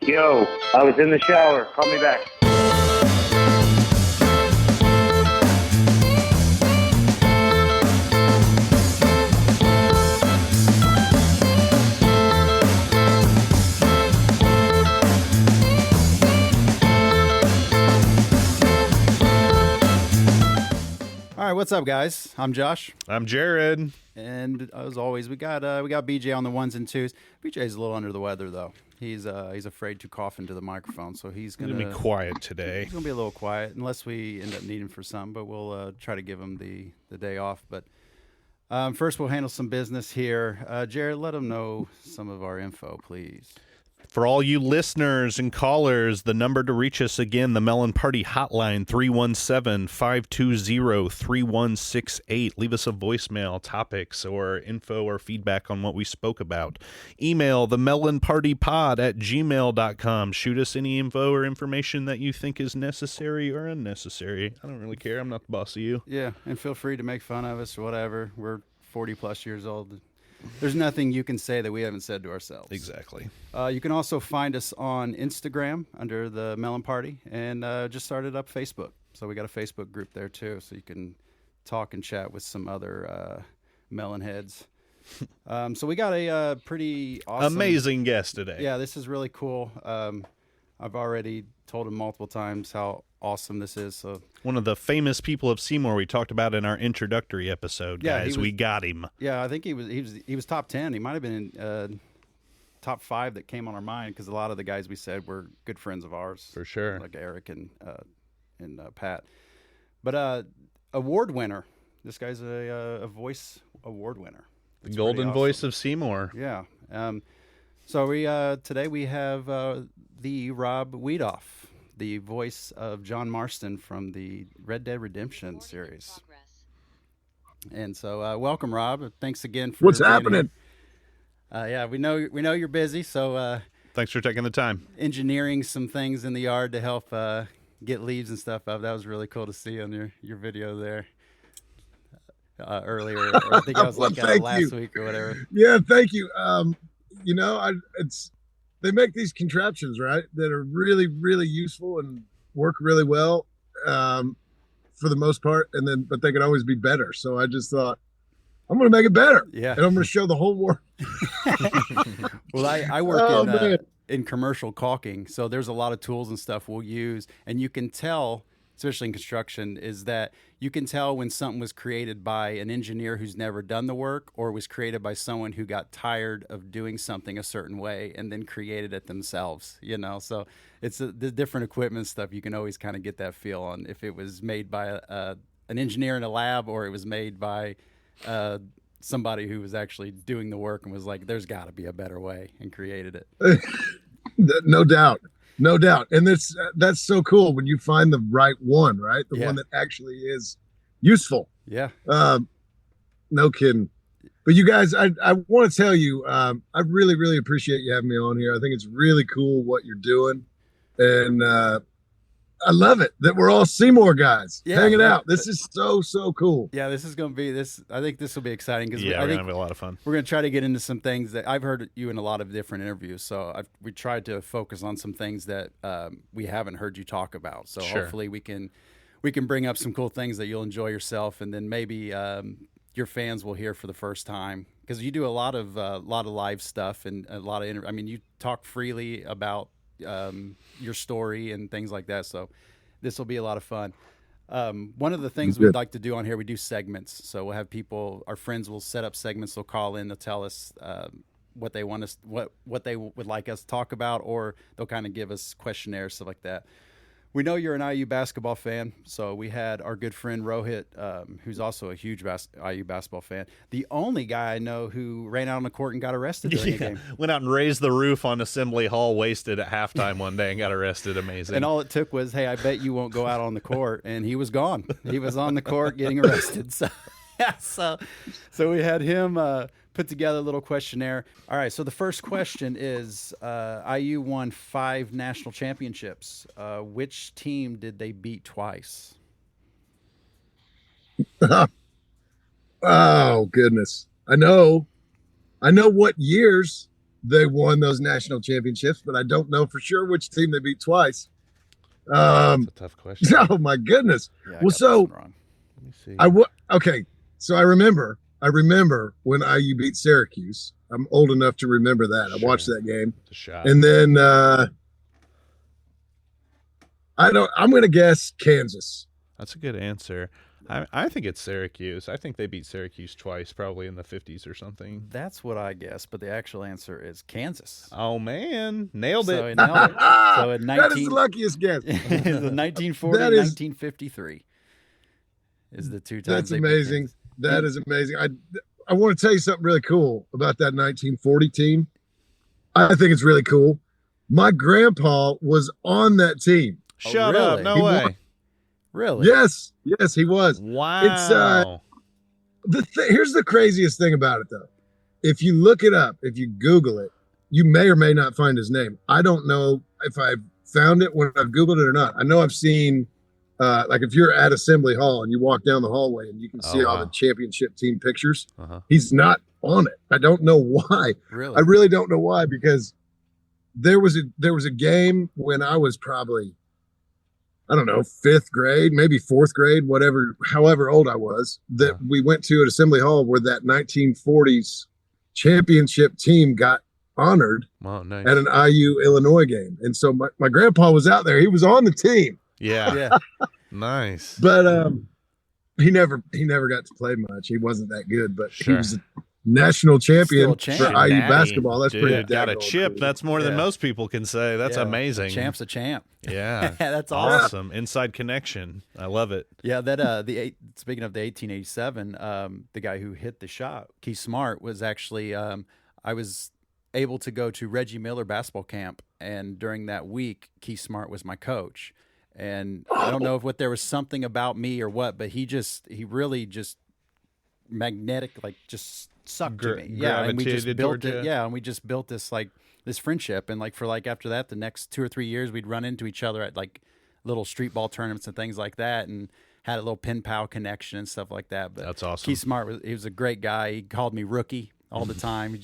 Yo, I was in the shower. Call me back. All right, what's up, guys? I'm Josh. I'm Jared. And as always, we got BJ on the ones and twos. BJ's a little under the weather, though. He's afraid to cough into the microphone, so he's gonna be quiet today. He's gonna be a little quiet, unless we end up needing him for something. But we'll try to give him the day off. But first, we'll handle some business here. Jared, let them know some of our info, please. For all you listeners and callers, the number to reach us again, the Melon Party hotline, 317-520-3168. Leave us a voicemail, topics, or info or feedback on what we spoke about. Email themelonpartypod@gmail.com. Shoot us any info or information that you think is necessary or unnecessary. I don't really care. I'm not the boss of you. Yeah, and feel free to make fun of us or whatever. We're 40-plus years old. There's nothing you can say that we haven't said to ourselves. Exactly. You can also find us on Instagram under the Melon Party, and just started up Facebook. So we got a Facebook group there too, so you can talk and chat with some other melon heads. So we got a pretty awesome, amazing guest today. Yeah, this is really cool. I've already told him multiple times how awesome this is. So one of the famous people of Seymour we talked about in our introductory episode, yeah, guys. We got him. Yeah, I think he was top 10. He might have been in top 5 that came on our mind, because a lot of the guys we said were good friends of ours. For sure. Like Eric and Pat. But award winner. This guy's a voice award winner. The golden awesome voice of Seymour. Yeah. So we today we have the Rob Wiethoff, the voice of John Marston from the Red Dead Redemption series. And so welcome, Rob. Thanks again for what's happening. Yeah, we know you're busy, so thanks for taking the time. Engineering some things in the yard to help get leaves and stuff up. That was really cool to see on your video there earlier. Or I think I was well, last week or whatever. Yeah, thank you. You know, they make these contraptions, right, that are really, really useful and work really well for the most part, but they could always be better. So I just thought, I'm going to make it better. Yeah. And I'm going to show the whole world. Well, I work in commercial caulking, so there's a lot of tools and stuff we'll use, and you can tell, especially in construction, is that you can tell when something was created by an engineer who's never done the work, or was created by someone who got tired of doing something a certain way and then created it themselves, you know? So it's the different equipment stuff. You can always kind of get that feel on if it was made by an engineer in a lab, or it was made by somebody who was actually doing the work and was like, there's got to be a better way, and created it. No doubt. No doubt. And that's so cool when you find the right one, right? The one that actually is useful. Yeah. No kidding. But you guys, I want to tell you, I really, really appreciate you having me on here. I think it's really cool what you're doing. And I love it that we're all Seymour guys hanging out. This is so cool. Yeah, this is going to be this. I think this will be exciting, because we're going to have a lot of fun. We're going to try to get into some things that I've heard you in a lot of different interviews. So we tried to focus on some things that we haven't heard you talk about. So hopefully we can bring up some cool things that you'll enjoy yourself, and then maybe your fans will hear for the first time, because you do a lot of live stuff and a lot of I mean, you talk freely about your story and things like that. So this will be a lot of fun. One of the things we'd like to do on here, we do segments. So we'll have people, our friends will set up segments. They'll call in, they'll tell us what they want us, what they would like us to talk about, or they'll kind of give us questionnaires, stuff like that. We know you're an IU basketball fan, so we had our good friend Rohit, who's also a huge IU basketball fan. The only guy I know who ran out on the court and got arrested during the game. Went out and raised the roof on Assembly Hall, wasted at halftime one day, and got arrested. Amazing. And all it took was, hey, I bet you won't go out on the court, and he was gone. He was on the court getting arrested. So, yeah, so we had him put together a little questionnaire. All right, so the first question is, IU won 5 national championships. Which team did they beat twice? Oh, goodness. I know what years. they won those national championships, but I don't know for sure which team they beat twice. That's a tough question. Oh my goodness. Yeah, Well, so wrong. Let me see. Okay. So I remember when IU beat Syracuse. I'm old enough to remember that. I watched that game. It's a shot. And then I'm going to guess Kansas. That's a good answer. I think it's Syracuse. I think they beat Syracuse twice, probably in the 50s or something. That's what I guess, but the actual answer is Kansas. Oh, man. Nailed it. So, he nailed it. So in That is the luckiest guess. 1940, 1953 is the two times. That's amazing. That is amazing. I want to tell you something really cool about that 1940 team. I think it's really cool. My grandpa was on that team. Shut really? up. No way. Really? Yes, he was. Wow. Here's the craziest thing about it, though. If you look it up, if you Google it, you may or may not find his name. I don't know if I've found it when I've Googled it or not. I know I've seen, like if you're at Assembly Hall and you walk down the hallway and you can see all the championship team pictures, he's not on it. I don't know why. Really? I really don't know why, because there was a game when I was probably, I don't know, 5th grade, maybe 4th grade, however old I was, that we went to at Assembly Hall where that 1940s championship team got honored nice. At an IU Illinois game. And so my grandpa was out there. He was on the team. Yeah. Nice. But he never got to play much. He wasn't that good, but Sure. he was a national champion for IU Natty. basketball. That's pretty got a daggone chip. cool. That's more than most people can say. That's amazing. Champ's a champ. Yeah. That's awesome. Awesome. Inside connection. I love it. Yeah, that speaking of the 1887, the guy who hit the shot, Keith Smart, was actually I was able to go to Reggie Miller basketball camp, and during that week, Keith Smart was my coach. And I don't know if there was something about me or what, but he really just magnetic, like just sucked to me. Yeah, and we just built it. Yeah, and we just built this friendship, and after that, the next 2 or 3 years, we'd run into each other at like little street ball tournaments and things like that, and had a little pen pal connection and stuff like that. But that's awesome. Keith Smart he was a great guy. He called me rookie all the time,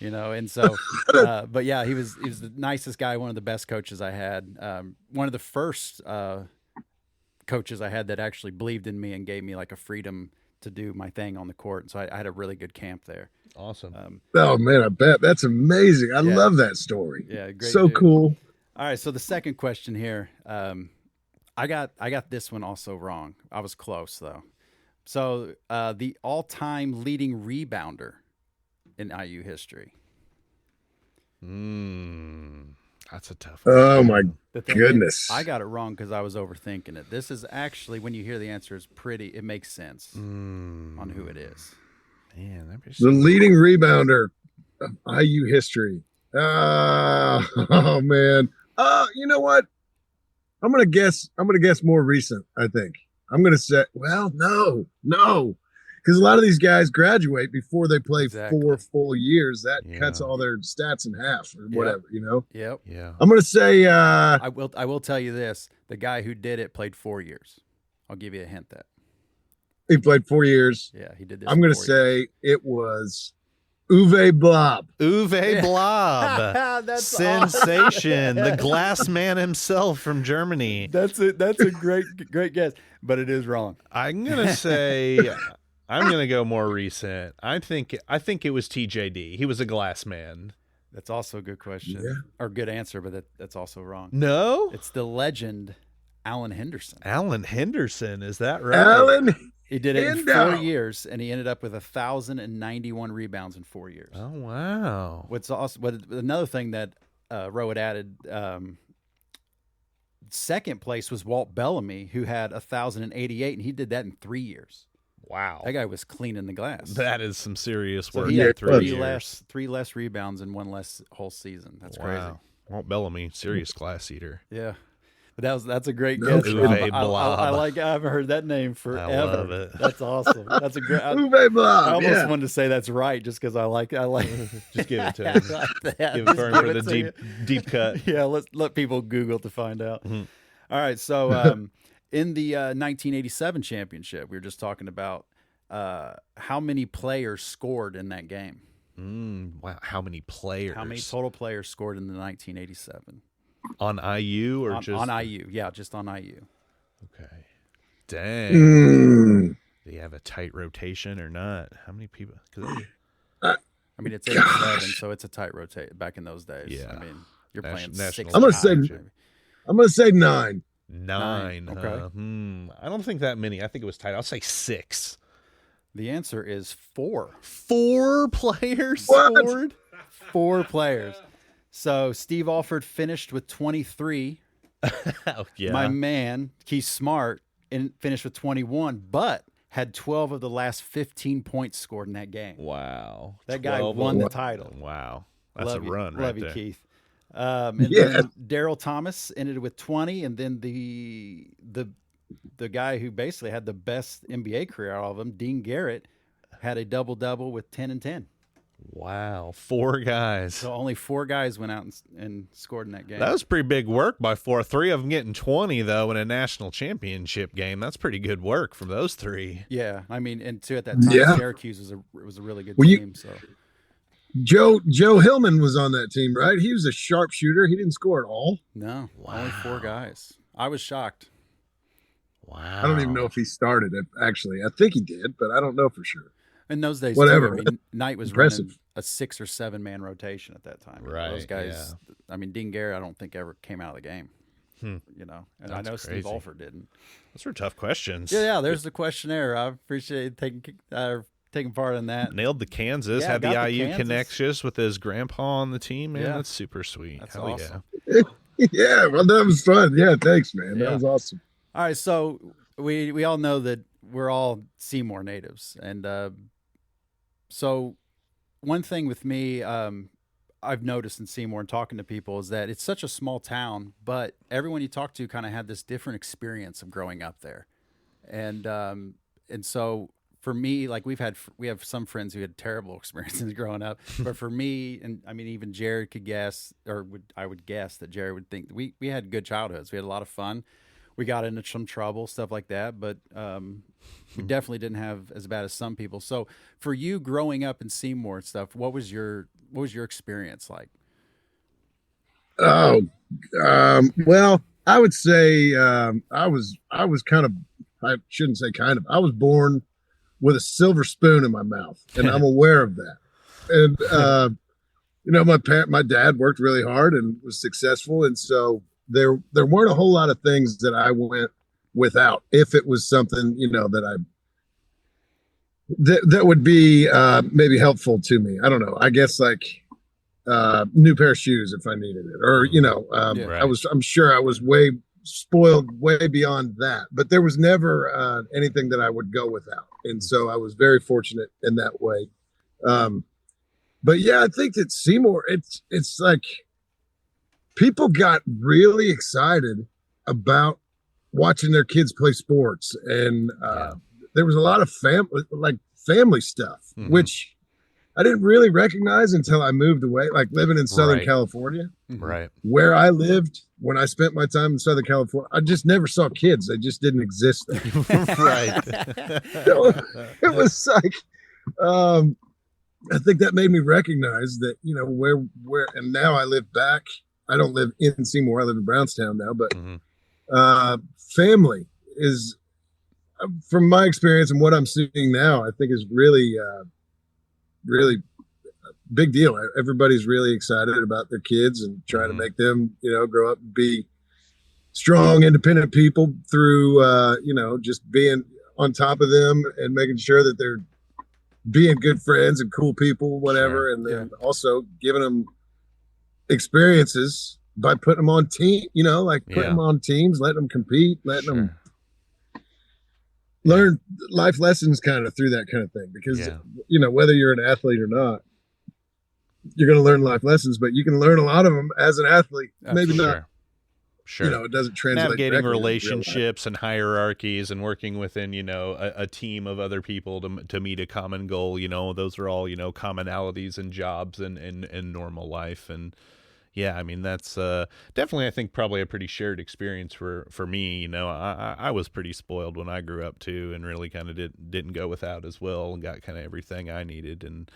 and so, but yeah, he was the nicest guy, one of the best coaches I had, one of the first coaches I had that actually believed in me and gave me like a freedom to do my thing on the court. And so I had a really good camp there. Awesome. Oh man, I bet. That's amazing. I love that story. Yeah, great. So cool. All right, so the second question here, I got this one also wrong. I was close though. So the all-time leading rebounder in IU history. That's a tough one. Oh my goodness. I got it wrong because I was overthinking it. This is actually, when you hear the answer, it makes sense on who it is. Man, the leading rebounder of IU history. Oh man. You know what? I'm gonna guess more recent, I think. I'm gonna say, well, no. Because a lot of these guys graduate before they play 4 full years. That cuts all their stats in half or whatever, Yep. Yeah. I'm gonna say I will tell you this. The guy who did it played 4 years. I'll give you a hint that. He played 4 years. Yeah, he did this. I'm gonna say it was Uwe Blob. Uwe Blob. That's sensation. The glass man himself from Germany. That's a great guess, but it is wrong. I'm gonna say I'm gonna go more recent. I think it was TJD. He was a glass man. That's also a good question or good answer, but that's also wrong. No, it's the legend Alan Henderson. Alan Henderson, is that right? Alan. He did it in 4 years, and he ended up with 1,091 rebounds in 4 years. Oh wow! Another thing that Roe had added. Second place was Walt Bellamy, who had 1,088, and he did that in 3 years. Wow, that guy was cleaning the glass. That is some serious work. So he had 3 years. three less rebounds and 1 less whole season. That's crazy. Walt Bellamy, serious glass eater. Yeah. But that's a great guess. Uwe Blob. I haven't heard that name forever. I love it. That's awesome. That's a great. Uwe Blob. I almost wanted to say that's right, just because I like. Just give it to him. Give it for him for the deep cut. Yeah, let people Google to find out. Mm-hmm. All right, so in the 1987 championship, we were just talking about how many players scored in that game. Wow. How many players? How many total players scored in the 1987? On IU or just on IU? Yeah, just on IU. Okay. Dang. Do you have a tight rotation or not? How many people? I mean, it's 87, so it's a tight rotate back in those days. Yeah. I mean, you're playing six. I'm gonna say 9. 9. Okay. I don't think that many. I think it was tight. I'll say 6. The answer is 4. 4 players What? scored? 4 players. So Steve Alford finished with 23. Oh, yeah. My man, Keith Smart, finished with 21, but had 12 of the last 15 points scored in that game. Wow. That guy won the title. Wow. That's Love a you. run right Love you, there. Keith. And then Daryl Thomas ended with 20, and then the guy who basically had the best NBA career out of them, Dean Garrett, had a double-double with 10 and 10. Wow. 4 guys. So only 4 guys went out and scored in that game. That was pretty big work by 4. 3 of them getting 20, though, in a national championship game. That's pretty good work from those 3. Yeah. I mean, and at that time, Syracuse was a really good team. So Joe Hillman was on that team, right? He was a sharpshooter. He didn't score at all. No, only 4 guys. I was shocked. Wow. I don't even know if he started it, actually. I think he did, but I don't know for sure. In those days, Whatever. too, I mean, Knight was running a 6 or 7 man rotation at that time. Right. Those guys, I mean, Dean Garrett, I don't think ever came out of the game. And That's I know crazy. Steve Alford didn't. Those are tough questions. Yeah, there's the questionnaire. I appreciate taking part in that. Nailed the Kansas, had the IU connections with his grandpa on the team, man. That's super sweet. That's Hell awesome. Yeah, well, that was fun. Yeah, thanks, man. That was awesome. All right, so we all know that we're all Seymour natives, and so one thing with me, I've noticed in Seymour and talking to people is that it's such a small town, but everyone you talk to kind of had this different experience of growing up there, and so for me, like we have some friends who had terrible experiences growing up, but for me, and I mean even Jared could guess, or I would guess that Jared would think that we had good childhoods. We had a lot of fun. We got into some trouble, stuff like that, but we definitely didn't have as bad as some people. So for you growing up in Seymour and stuff, what was your experience like? Oh, well, I would say I was kind of, I shouldn't say kind of, I was born with a silver spoon in my mouth, and I'm aware of that. And my dad worked really hard and was successful, and so there weren't a whole lot of things that I went without if it was something that would be maybe helpful to me. I don't know. I guess like new pair of shoes if I needed it, or I'm sure I was way spoiled way beyond that, but there was never anything that I would go without, and so I was very fortunate in that way. But yeah, I think that Seymour, it's like people got really excited about watching their kids play sports, and there was a lot of family stuff, which I didn't really recognize until I moved away, like living in Southern California, where I lived. When I spent my time in Southern California, I just never saw kids. They just didn't exist there. So it was like, I think that made me recognize that, where, and now I live back. I don't live in Seymour. I live in Brownstown now, but family is, from my experience and what I'm seeing now, I think is really, really big deal. Everybody's really excited about their kids and trying to make them, grow up and be strong, independent people through, just being on top of them and making sure that they're being good friends and cool people, whatever. And then also giving them experiences by putting them on putting them on teams, letting them compete, letting them learn life lessons kind of through that kind of thing. Because, whether you're an athlete or not, you're going to learn life lessons, but you can learn a lot of them as an athlete. Maybe not. Sure. It doesn't translate. Navigating relationships and hierarchies and working within, a team of other people to meet a common goal. Those are all, commonalities in jobs and normal life. And yeah, I mean, that's definitely, I think, probably a pretty shared experience for me. I was pretty spoiled when I grew up too, and really kind of didn't go without as well, and got kind of everything I needed. And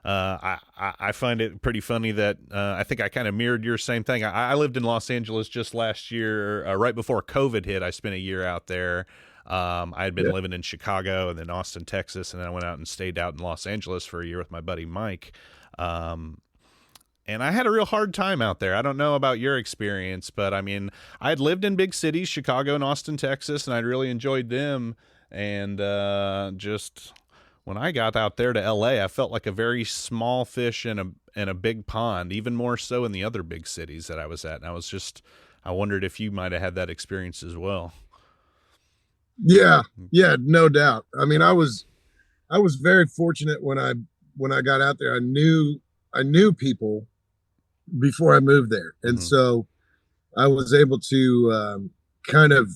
I find it pretty funny that I think I kind of mirrored your same thing. I lived in Los Angeles just last year, right before COVID hit. I spent a year out there. I had been living in Chicago and then Austin, Texas, and then I went out and stayed out in Los Angeles for a year with my buddy Mike. And I had a real hard time out there. I don't know about your experience, but I mean, I'd lived in big cities, Chicago and Austin, Texas, and I'd really enjoyed them. And just when I got out there to LA, I felt like a very small fish in a big pond, even more so in the other big cities that I was at. And I wondered if you might have had that experience as well. Yeah, no doubt. I mean, I was very fortunate when I got out there. I knew people before I moved there. And so I was able to kind of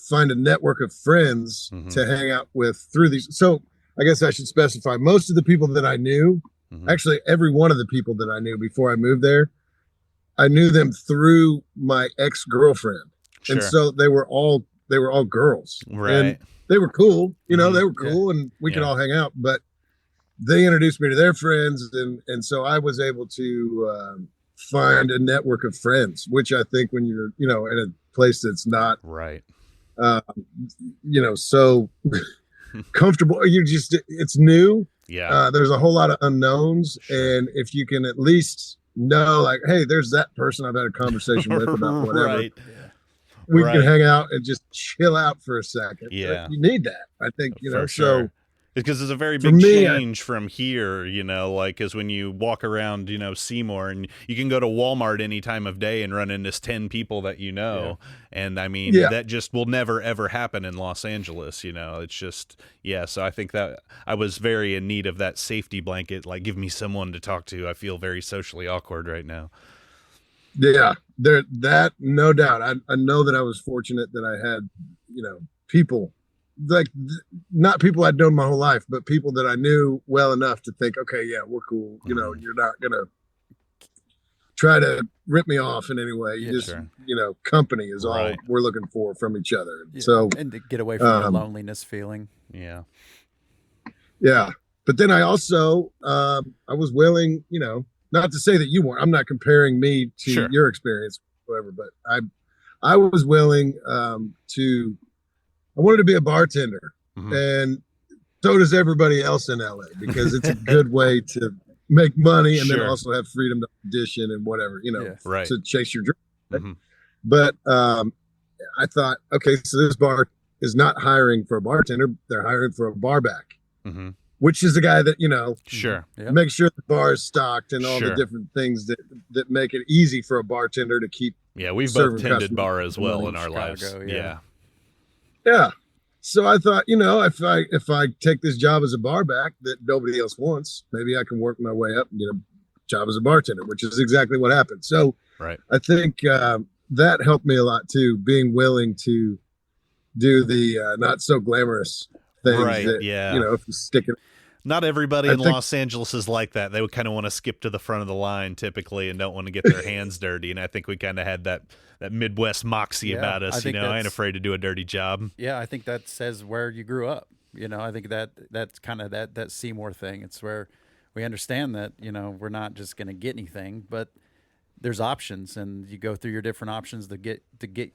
find a network of friends to hang out with through these. So I guess I should specify most of the people that I knew, actually every one of the people that I knew before I moved there, I knew them through my ex-girlfriend. Sure. And so they were all girls. Right. And they were cool, they were cool and we could all hang out, but they introduced me to their friends. And so I was able to find a network of friends, which I think when you're, in a place that's not right, so comfortable, it's new. Yeah. There's a whole lot of unknowns. Sure. And if you can at least know, like, hey, there's that person I've had a conversation with about whatever. Right. We can hang out and just chill out for a second. Yeah. You need that. I think, for so. Sure. Because it's a very big change from here, as when you walk around, Seymour, and you can go to Walmart any time of day and run into 10 people that you know. Yeah. And I mean, that just will never, ever happen in Los Angeles. It's just, so I think that I was very in need of that safety blanket. Like, give me someone to talk to. I feel very socially awkward right now. Yeah, that no doubt. I know that I was fortunate that I had, people like not people I'd known my whole life, but people that I knew well enough to think, okay, yeah, we're cool. You're not gonna try to rip me off in any way. You just, company is all we're looking for from each other. Yeah. So and to get away from the loneliness feeling. Yeah. Yeah, but then I also I was willing, not to say that you weren't. I'm not comparing me to your experience, whatever, but I was willing I wanted to be a bartender, and so does everybody else in LA, because it's a good way to make money and then also have freedom to audition and whatever, to chase your dream. But I thought, okay, so this bar is not hiring for a bartender; they're hiring for a bar back. Which is the guy that, makes sure the bar is stocked and all the different things that make it easy for a bartender to keep. Yeah, we've both tended bar as well in our lives. Yeah. So I thought, if I take this job as a bar back that nobody else wants, maybe I can work my way up and get a job as a bartender, which is exactly what happened. So I think that helped me a lot too, being willing to do the not so glamorous things that, if you stick it. Not everybody in Los Angeles is like that. They would kind of want to skip to the front of the line typically and don't want to get their hands dirty. And I think we kind of had that Midwest moxie about us. I ain't afraid to do a dirty job. Yeah, I think that says where you grew up. I think that's kind of that Seymour thing. It's where we understand that, we're not just going to get anything, but there's options, and you go through your different options to get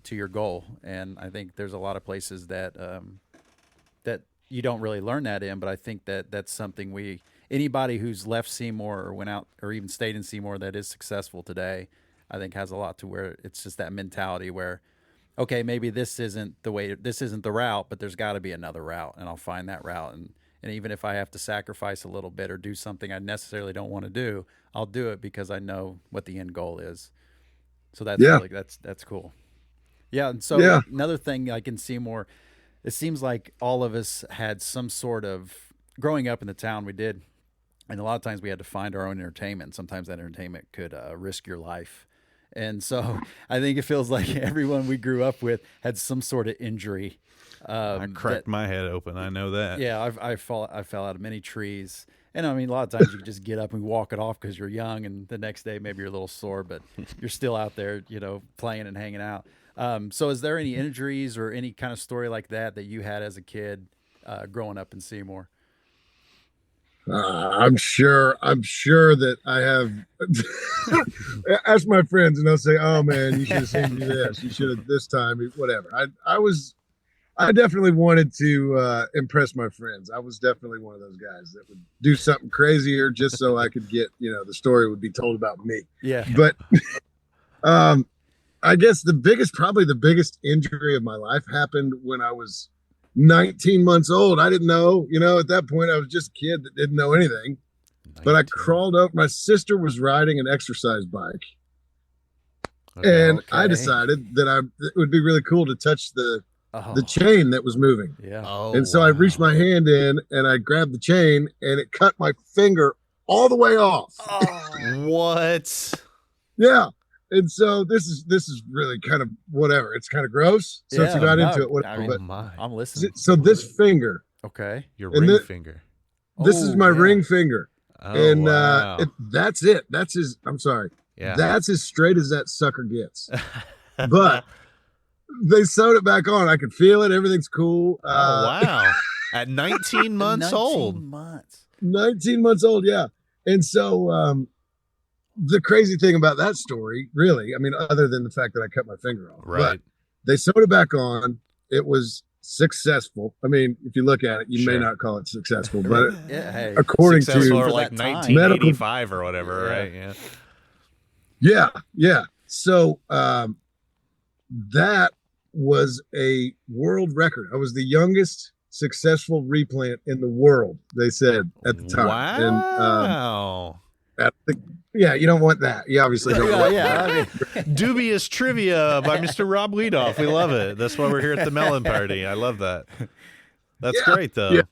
to your goal. And I think there's a lot of places that that you don't really learn that in, but I think that's something anybody who's left Seymour or went out or even stayed in Seymour that is successful today, I think has a lot to where it's just that mentality where, okay, maybe this isn't the route, but there's got to be another route, and I'll find that route. And even if I have to sacrifice a little bit or do something I necessarily don't want to do, I'll do it because I know what the end goal is. So that's really, that's cool. Yeah. And so another thing like in Seymour, it seems like all of us had some sort of growing up in the town we did. And a lot of times we had to find our own entertainment. Sometimes that entertainment could risk your life. And so I think it feels like everyone we grew up with had some sort of injury. I cracked my head open. I know that. Yeah, I fell out of many trees. And I mean, a lot of times you can just get up and walk it off because you're young, and the next day maybe you're a little sore, but you're still out there, playing and hanging out. So is there any injuries or any kind of story like that you had as a kid growing up in Seymour? I'm sure that I have. Ask my friends, and they'll say, "Oh man, you should have seen me this. You should have this time." Whatever. I definitely wanted to impress my friends. I was definitely one of those guys that would do something crazier just so I could get, the story would be told about me. Yeah. But I guess probably the biggest injury of my life happened when I was 19 months old. I didn't know, at that point I was just a kid that didn't know anything. 19. But I crawled up. My sister was riding an exercise bike. And I decided that it would be really cool to touch the chain that was moving. Yeah. And so I reached my hand in and I grabbed the chain and it cut my finger all the way off. What? Yeah. And so this is really kind of whatever. It's kind of gross. So if you got into it, whatever. I'm listening. So this finger. Okay. Your ring finger. This is my ring finger. Oh, and wow. that's it. I'm sorry. Yeah. That's as straight as that sucker gets. But they sewed it back on. I could feel it. Everything's cool. Wow. At 19 months old. 19 months old, yeah. And so the crazy thing about that story, really, I mean, other than the fact that I cut my finger off, right? But they sewed it back on. It was successful. I mean, if you look at it, you may not call it successful, but according to like 1985 or whatever, right? Yeah. So that was a world record. I was the youngest successful replant in the world, they said at the time. Wow. And you don't want that. You obviously don't want that. I mean, dubious trivia by Mr. Rob Wiethoff. We love it. That's why we're here at the Melon Party. I love that. That's great, though. Yeah.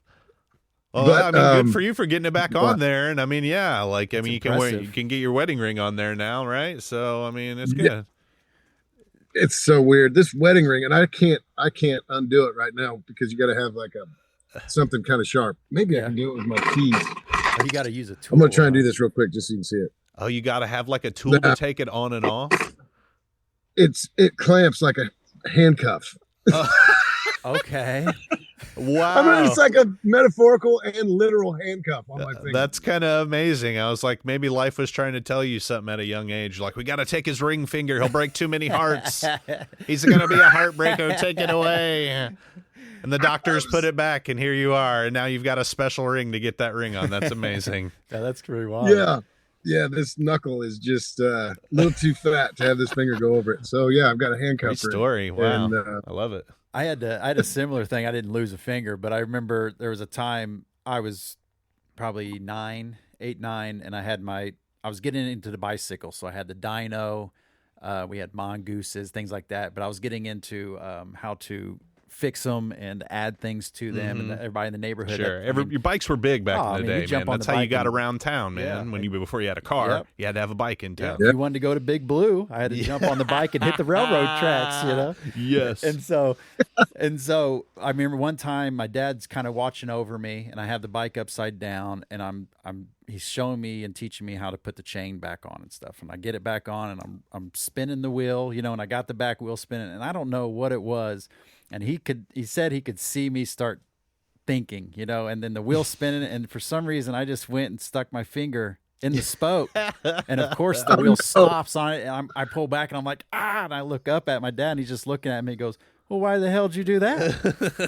Well, I mean, good for you for getting it back on there. And I mean, you can get your wedding ring on there now, right? So I mean, it's good. Yeah. It's so weird. This wedding ring, and I can't undo it right now because you got to have like something kind of sharp. Maybe I can do it with my keys. You got to use a tool. I'm gonna try and do this real quick just so you can see it. Oh, you got to have like a tool to take it on and off. It clamps like a handcuff. Okay. Wow. I mean, it's like a metaphorical and literal handcuff on my finger. That's kind of amazing. I was like, maybe life was trying to tell you something at a young age. Like, we got to take his ring finger. He'll break too many hearts. He's going to be a heartbreaker. Take it away. And the doctors put it back, and here you are. And now you've got a special ring to get that ring on. That's amazing. Yeah, that's pretty wild. Yeah, this knuckle is just a little too fat to have this finger go over it. So, yeah, I've got a handcuff ring. Great story. Wow. And, I love it. I had a similar thing. I didn't lose a finger, but I remember there was a time I was probably 8, 9, and I was getting into the bicycle. So I had the dyno, we had mongooses, things like that. But I was getting into how to fix them and add things to them, and everybody in the neighborhood. Sure, your bikes were big back in the day, man. That's how you got around town, man. Before you had a car, you had to have a bike in town. If you wanted to go to Big Blue, I had to jump on the bike and hit the railroad tracks, Yes. And so I remember one time my dad's kind of watching over me, and I have the bike upside down, and he's showing me and teaching me how to put the chain back on and stuff. And I get it back on, and I'm spinning the wheel, and I got the back wheel spinning, and I don't know what it was. And he said he could see me start thinking, and then the wheel spinning. And for some reason, I just went and stuck my finger in the spoke. And of course, the wheel stops on it. And I pull back and I'm like, and I look up at my dad and he's just looking at me and goes, well, why the hell did you do that?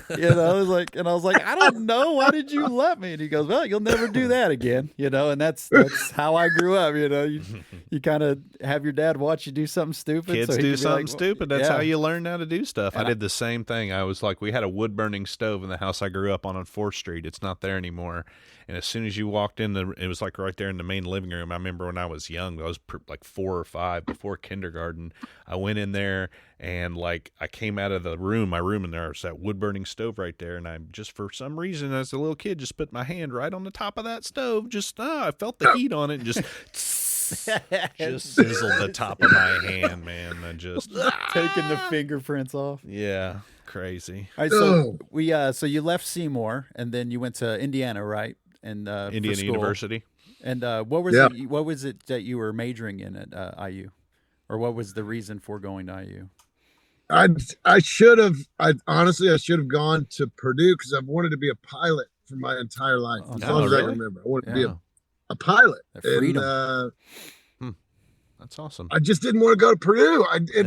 I was like, I don't know. Why did you let me? And he goes, well, you'll never do that again. And that's how I grew up. You kind of have your dad watch you do something stupid. Kids do something stupid. That's how you learn how to do stuff. And I did the same thing. I was like, we had a wood burning stove in the house I grew up on 4th Street. It's not there anymore. And as soon as you walked in, it was like right there in the main living room. I remember when I was young, I was like 4 or 5 before kindergarten. I went in there and like I came out of my room, and there was that wood burning stove right there. And I just, for some reason, as a little kid, just put my hand right on the top of that stove. I felt the heat on it and just sizzled the top of my hand, man. I just taking the fingerprints off. Yeah. Crazy. All right. So you left Seymour and then you went to Indiana, right? And Indiana University. And what was it that you were majoring in at IU, or what was the reason for going to IU? I should have. Honestly, I should have gone to Purdue because I've wanted to be a pilot for my entire life, as no, long as I really? can remember. I wanted to be a pilot. That freedom. That's awesome. I just didn't want to go to Purdue.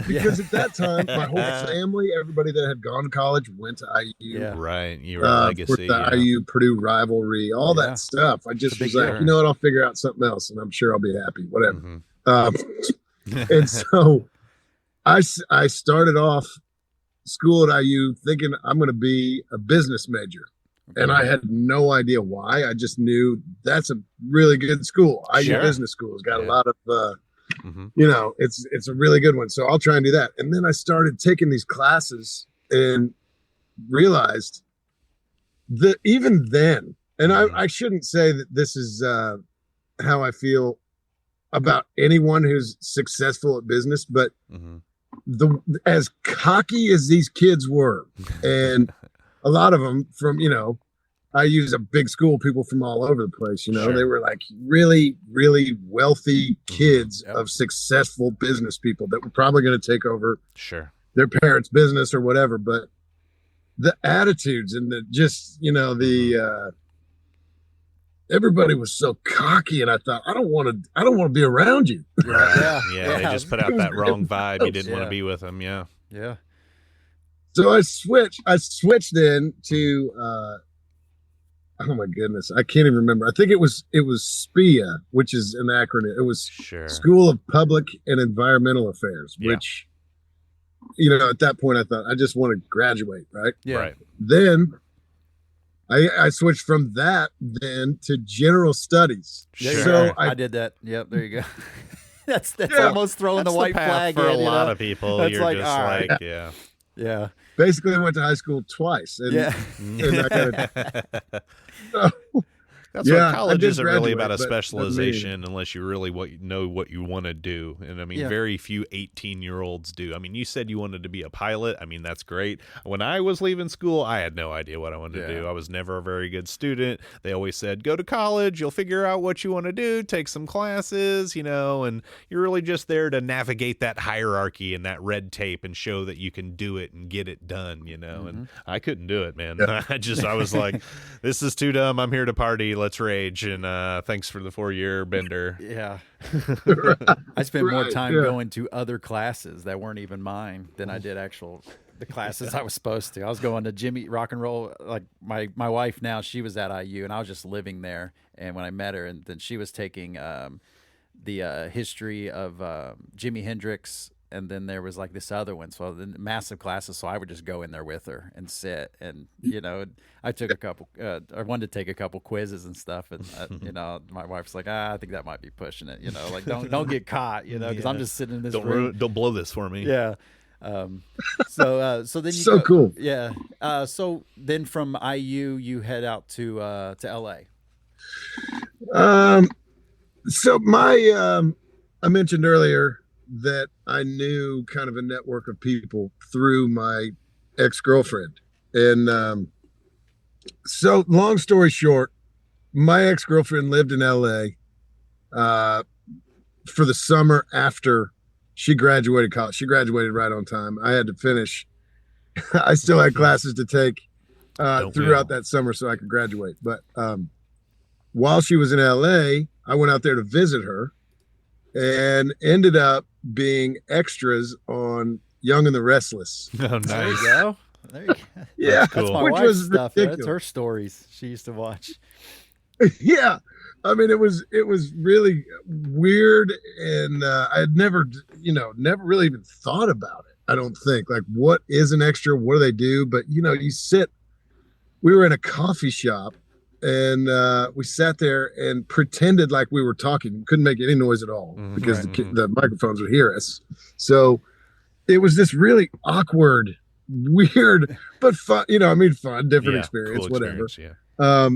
Because at that time, my whole family, everybody that had gone to college went to IU. Yeah. Right. You were legacy. With the IU Purdue rivalry, all that stuff. I just was like, you know what? I'll figure out something else, and I'm sure I'll be happy. Whatever. And so I started off school at IU thinking I'm going to be a business major. And I had no idea why. I just knew that's a really good school. IU Business School has got a lot of, you know, it's a really good one. So I'll try and do that. And then I started taking these classes and realized that even then, and I shouldn't say that this is how I feel about anyone who's successful at business, but as cocky as these kids were, and a lot of them from, you know, I use a big school, people from all over the place, you know, they were like really, really wealthy kids of successful business people that were probably going to take over their parents' business or whatever. But the attitudes and the just, you know, the everybody was so cocky, and I thought, I don't want to be around you. They just put out that wrong vibe. You didn't want to be with them. Yeah. So I switched then to oh my goodness, I can't even remember. I think it was SPIA, which is an acronym. It was School of Public and Environmental Affairs, which, you know, at that point I thought I just want to graduate, right? Right. Then I switched from that then to general studies. So I did that. Yep, there you go. that's almost throwing the white flag for in, a lot of people. That's You're just like, yeah. Basically, I went to high school twice. And, and I That's why college isn't really about a specialization unless you really know what you want to do. And I mean, very few 18-year-olds do. I mean, you said you wanted to be a pilot. I mean, that's great. When I was leaving school, I had no idea what I wanted to do. I was never a very good student. They always said, go to college, you'll figure out what you want to do, take some classes, you know, and you're really just there to navigate that hierarchy and that red tape and show that you can do it and get it done, you know. And I couldn't do it, man. I was like, this is too dumb. I'm here to party. Let's rage, and thanks for the 4-year bender. I spent more time going to other classes that weren't even mine than I did the classes I was supposed to. I was going to Jimmy rock and roll. Like my wife now, she was at IU, and I was just living there. And when I met her, and then she was taking the history of Jimi Hendrix. And then there was like this other one, so the massive classes. So I would just go in there with her and sit, and you know, I took a couple. I wanted to take a couple quizzes and stuff, and you know, my wife's like, I think that might be pushing it. You know, like don't get caught. You know, because I'm just sitting in this room. Don't blow this for me. Yeah. So then you so cool. Yeah. So then from IU you head out to LA. So my I mentioned earlier that I knew kind of a network of people through my ex-girlfriend. And so long story short, my ex-girlfriend lived in LA for the summer after she graduated college. She graduated right on time. I had to finish. I still had classes to take throughout that summer so I could graduate. But while she was in LA, I went out there to visit her and ended up being extras on Young and the Restless. Oh, nice. There you go. There you go. Yeah, that's cool. My wife's stuff. That's her stories she used to watch. Yeah, I mean, it was really weird, and I had never really even thought about it. I don't think, like, what is an extra? What do they do? But you know, we were in a coffee shop, and we sat there and pretended like we were talking. Couldn't make any noise at all because the microphones would hear us. So it was this really awkward, weird, but fun. You know, I mean, fun, different experience, cool whatever. Experience, yeah.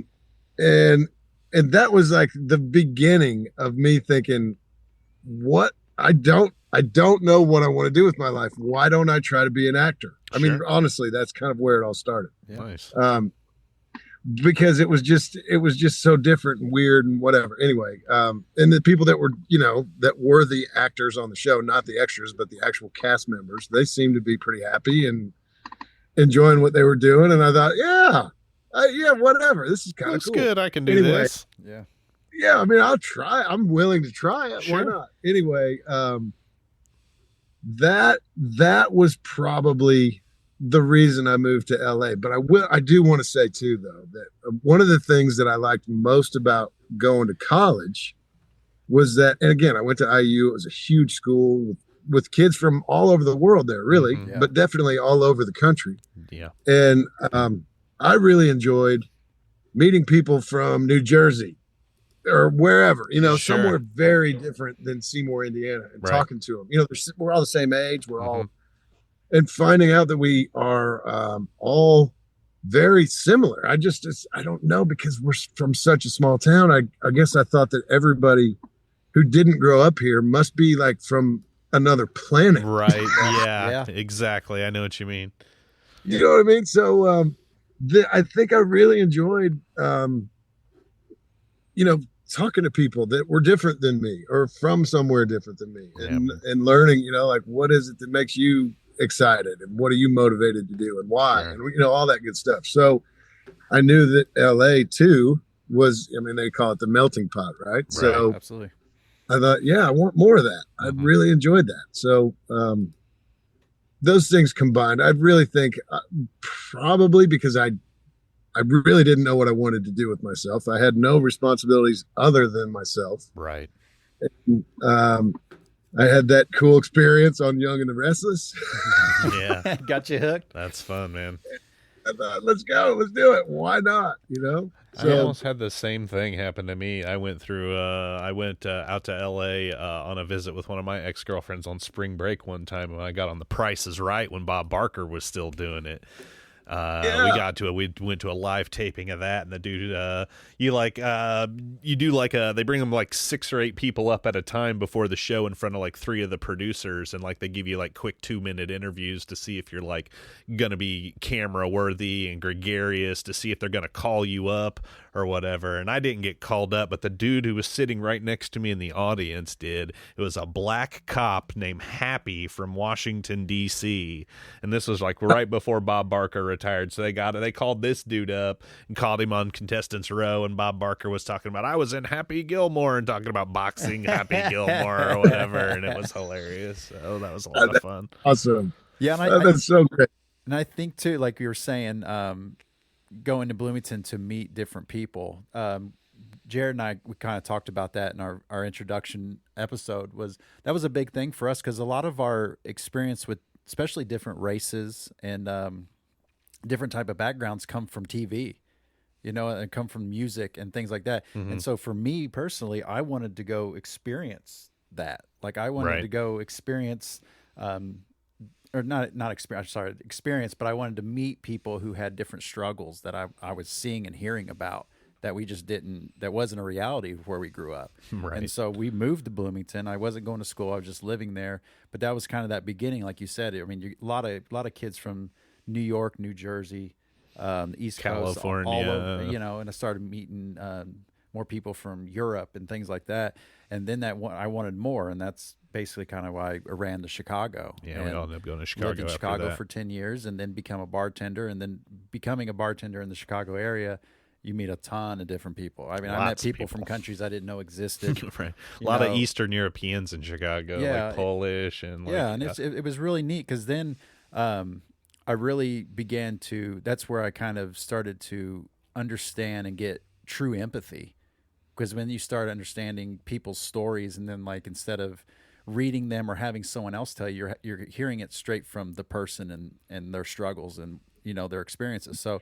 And that was like the beginning of me thinking, what I don't know what I want to do with my life. Why don't I try to be an actor? I mean, honestly, that's kind of where it all started. Yeah. Nice. Because it was just so different and weird and whatever. Anyway, and the people that were the actors on the show, not the extras, but the actual cast members, they seemed to be pretty happy and enjoying what they were doing. And I thought, yeah, Yeah, whatever. This is kind of That's cool. good. I can do Anyway, this. Yeah. Yeah, I mean, I'll try. I'm willing to try it. Sure. Why not? Anyway, that was probably the reason I moved to LA. But I do want to say too, though, that one of the things that I liked most about going to college was that, and again, I went to IU. It was a huge school with kids from all over the world there, really, Mhm. Yeah. but definitely all over the country. Yeah. And I really enjoyed meeting people from New Jersey or wherever, Sure. somewhere very different than Seymour, Indiana, and Right. talking to them. We're all the same age. We're all, Mhm. and finding out that we are all very similar. I don't know, because we're from such a small town. I guess I thought that everybody who didn't grow up here must be like from another planet. Right. Yeah, Yeah. exactly. I know what you mean. You know what I mean? So I think I really enjoyed, talking to people that were different than me or from somewhere different than me, and learning, like, what is it that makes you excited and what are you motivated to do and why, Sure. and all that good stuff. So I knew that LA too was, they call it the melting pot, right? So Absolutely. I thought, yeah, I want more of that. I really enjoyed that. So those things combined, I really think probably because I really didn't know what I wanted to do with myself. I had no responsibilities other than myself. Right. I had that cool experience on Young and the Restless. Yeah. Got you hooked. That's fun, man. I thought, let's go, let's do it. Why not? I almost had the same thing happen to me. I went out to LA on a visit with one of my ex-girlfriends on spring break one time when I got on The Price is Right when Bob Barker was still doing it. We went to a live taping of that, and the dude, they bring them like 6 or 8 people up at a time before the show in front of like 3 of the producers, and like they give you like quick 2-minute interviews to see if you're like gonna be camera worthy and gregarious, to see if they're gonna call you up or whatever. And I didn't get called up, but the dude who was sitting right next to me in the audience did. It was a black cop named Happy from Washington D.C., and this was like right before Bob Barker retired. So they called this dude up and called him on Contestants Row, and Bob Barker was talking about, I was in Happy Gilmore, and talking about boxing Happy Gilmore or whatever, and it was hilarious. So that was a lot of fun. Awesome. Yeah, and that's so great. And I think too, like you were saying, going to Bloomington to meet different people. Jared and I, we kind of talked about that in our introduction episode. That was a big thing for us, because a lot of our experience with especially different races and different type of backgrounds come from TV, and come from music and things like that. Mm-hmm. And so for me personally, I wanted to go experience that. Like I wanted to go experience, experience, but I wanted to meet people who had different struggles that I was seeing and hearing about that we just that wasn't a reality where we grew up. Right. And so we moved to Bloomington. I wasn't going to school. I was just living there, but that was kind of that beginning. Like you said, a lot of kids from New York, New Jersey, the East Coast, California, all over, and I started meeting more people from Europe and things like that. And then I wanted more, and that's basically kind of why I ran to Chicago. Yeah, we all ended up going to Chicago. Lived in after Chicago that. for 10 years, and then become a bartender. And then becoming a bartender in the Chicago area, you meet a ton of different people. I mean, I met people from countries I didn't know existed. Right. A lot of Eastern Europeans in Chicago, like Polish and it was really neat, because then I really began to. That's where I kind of started to understand and get true empathy, because when you start understanding people's stories, and then like instead of reading them or having someone else tell you, you're hearing it straight from the person and their struggles and their experiences. So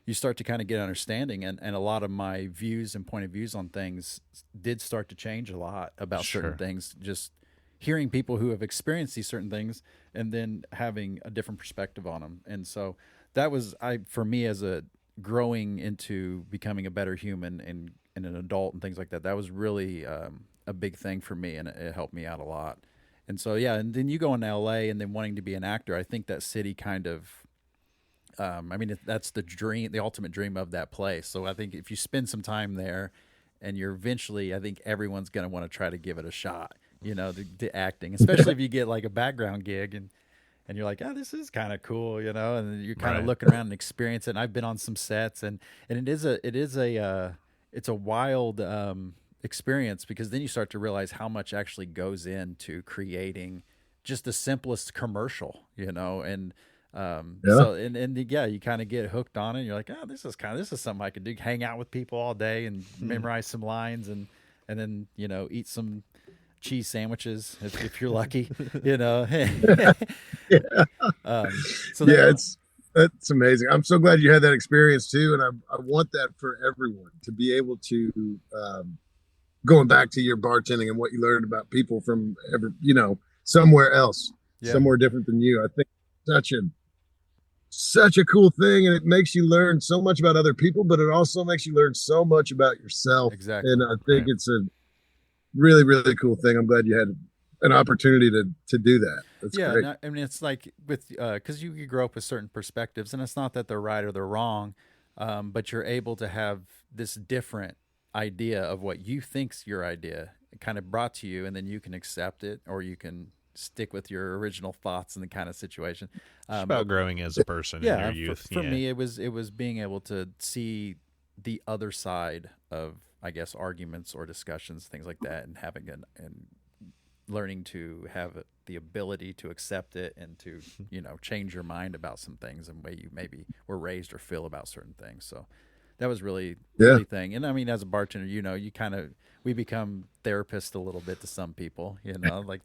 you start to kind of get understanding, and a lot of my views and point of views on things did start to change a lot about certain things, just hearing people who have experienced these certain things and then having a different perspective on them. And so that was, for me, as a growing into becoming a better human and an adult and things like that, that was really a big thing for me, and it helped me out a lot. And so, yeah, and then you go into LA and then wanting to be an actor, I think that city kind of, that's the dream, the ultimate dream of that place. So I think if you spend some time there, and you're eventually, I think everyone's going to want to try to give it a shot, to acting, especially if you get like a background gig and you're like, oh, this is kind of cool, you know, and you're kind of looking around and experience it. And I've been on some sets, and it's a wild experience, because then you start to realize how much actually goes into creating just the simplest commercial, you know, and so you kind of get hooked on it. And you're like, oh, this is something I could do, hang out with people all day and memorize some lines, and then, you know, eat some cheese sandwiches if you're lucky, you know. That's amazing. I'm so glad you had that experience too, and I want that for everyone to be able to going back to your bartending and what you learned about people from somewhere else, somewhere different than you. I think such a cool thing, and it makes you learn so much about other people, but it also makes you learn so much about yourself. Exactly. And I think it's a really, really cool thing. I'm glad you had an opportunity to do that. That's great. I mean, it's like with because you grow up with certain perspectives, and it's not that they're right or they're wrong, but you're able to have this different idea of what you think's your idea kind of brought to you, and then you can accept it, or you can stick with your original thoughts in the kind of situation. It's about growing as a person in your youth. For me, it was being able to see the other side of, I guess, arguments or discussions, things like that, and and learning to have the ability to accept it and to, you know, change your mind about some things and way you maybe were raised or feel about certain things. So that was really thing. And I mean, as a bartender, you know, we become therapists a little bit to some people, you know, like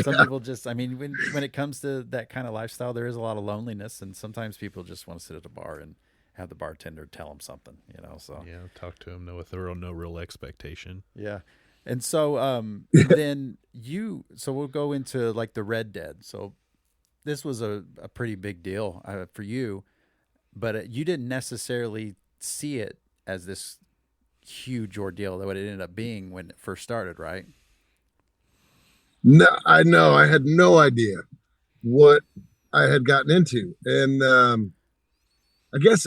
some people just, I mean, when it comes to that kind of lifestyle, there is a lot of loneliness, and sometimes people just want to sit at a bar and have the bartender tell them something, you know, so. Yeah. Talk to them with no real expectation. Yeah. And so, then so we'll go into like the Red Dead. So this was a pretty big deal for you, but you didn't necessarily see it as this huge ordeal that what it ended up being when it first started, right? No, I know. I had no idea what I had gotten into. And I guess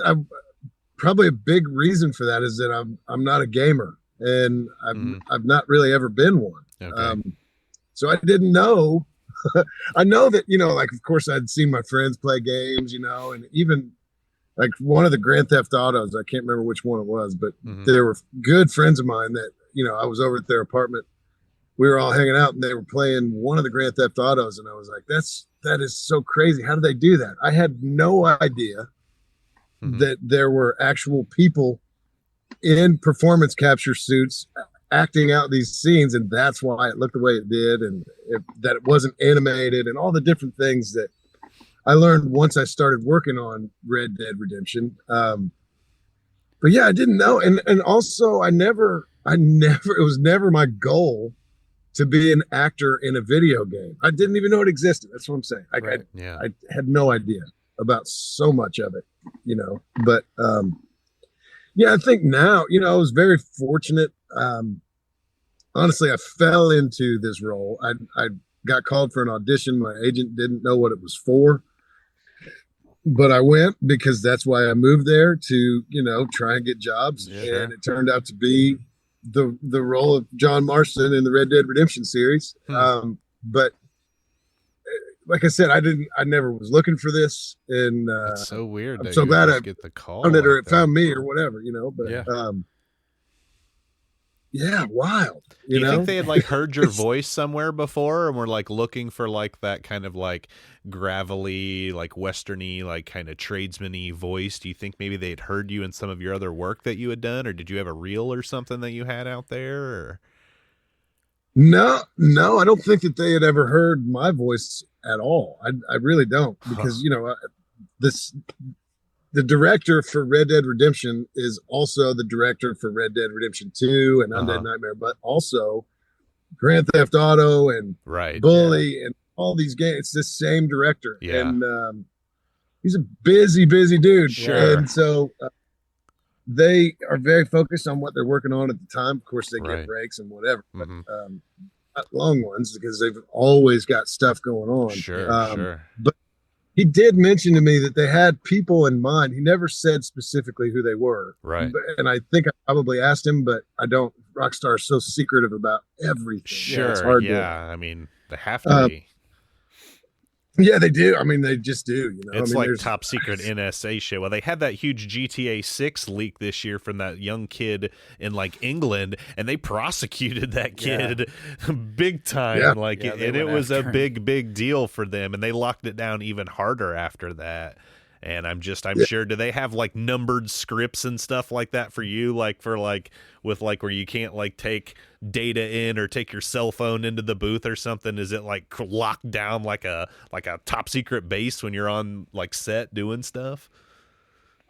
probably a big reason for that is that I'm not a gamer, and I've not really ever been one. Okay. So I didn't know. I know that, you know, like, of course I'd seen my friends play games, you know, and even like one of the Grand Theft Autos, I can't remember which one it was, but there were good friends of mine that, you know, I was over at their apartment. We were all hanging out and they were playing one of the Grand Theft Autos. And I was like, that is so crazy. How do they do that? I had no idea that there were actual people in performance capture suits acting out these scenes. And that's why it looked the way it did. And that it wasn't animated and all the different things that I learned once I started working on Red Dead Redemption. But yeah, I didn't know. And also it was never my goal to be an actor in a video game. I didn't even know it existed. That's what I'm saying. I had no idea about so much of it, you know, but, yeah, I think now, you know, I was very fortunate. Honestly, I fell into this role. I got called for an audition. My agent didn't know what it was for, but I went because that's why I moved there, to, you know, try and get jobs. Yeah. And it turned out to be the role of John Marston in the Red Dead Redemption series. But like I said, I never was looking for this. And it's so weird. I'm so glad I get the call found it, or it found me, or whatever, you know, but yeah, wild. Do you think they had like heard your voice somewhere before and were like looking for like that kind of like gravelly, like westerny, like kind of tradesman-y voice? Do you think maybe they had heard you in some of your other work that you had done, or did you have a reel or something that you had out there? Or? No, I don't think that they had ever heard my voice at all. I really don't, because, you know, the director for Red Dead Redemption is also the director for Red Dead Redemption 2 and Undead Nightmare, but also Grand Theft Auto and Bully and all these games. It's the same director. Yeah. And he's a busy dude. Sure. And so they are very focused on what they're working on at the time. Of course, they get breaks and whatever, but not long ones, because they've always got stuff going on. Sure. But he did mention to me that they had people in mind. He never said specifically who they were. Right. And I think I probably asked him, but I don't. Rockstar is so secretive about everything. Sure. It's hard I mean, they have to be. Yeah, they do. I mean, they just do. You know, It's I mean, like top secret NSA shit. Well, they had that huge GTA 6 leak this year from that young kid in like England, and they prosecuted that kid big time. Yeah. Like, Yeah, they and it went was a after him. big deal for them, and they locked it down even harder after that. And I'm sure, do they have like numbered scripts and stuff like that for you? Like for like with like where you can't like take data in or take your cell phone into the booth or something? Is it like locked down like a top secret base when you're on like set doing stuff?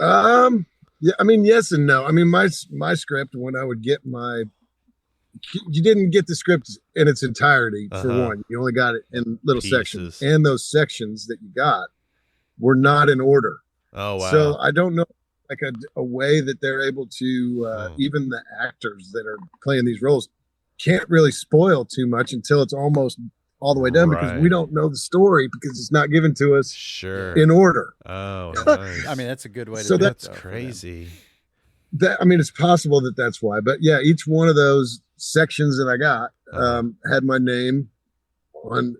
Yeah, I mean, yes and no. I mean, my script, when I would get you didn't get the script in its entirety for one. You only got it in little sections, and those sections that you got were not in order. Oh wow! So I don't know, like a way that they're able to even the actors that are playing these roles can't really spoil too much until it's almost all the way done, because we don't know the story because it's not given to us in order. Oh, nice. I mean, that's a good way to so do that's it, though, crazy. That, I mean, it's possible that that's why, but yeah, each one of those sections that I got had my name on,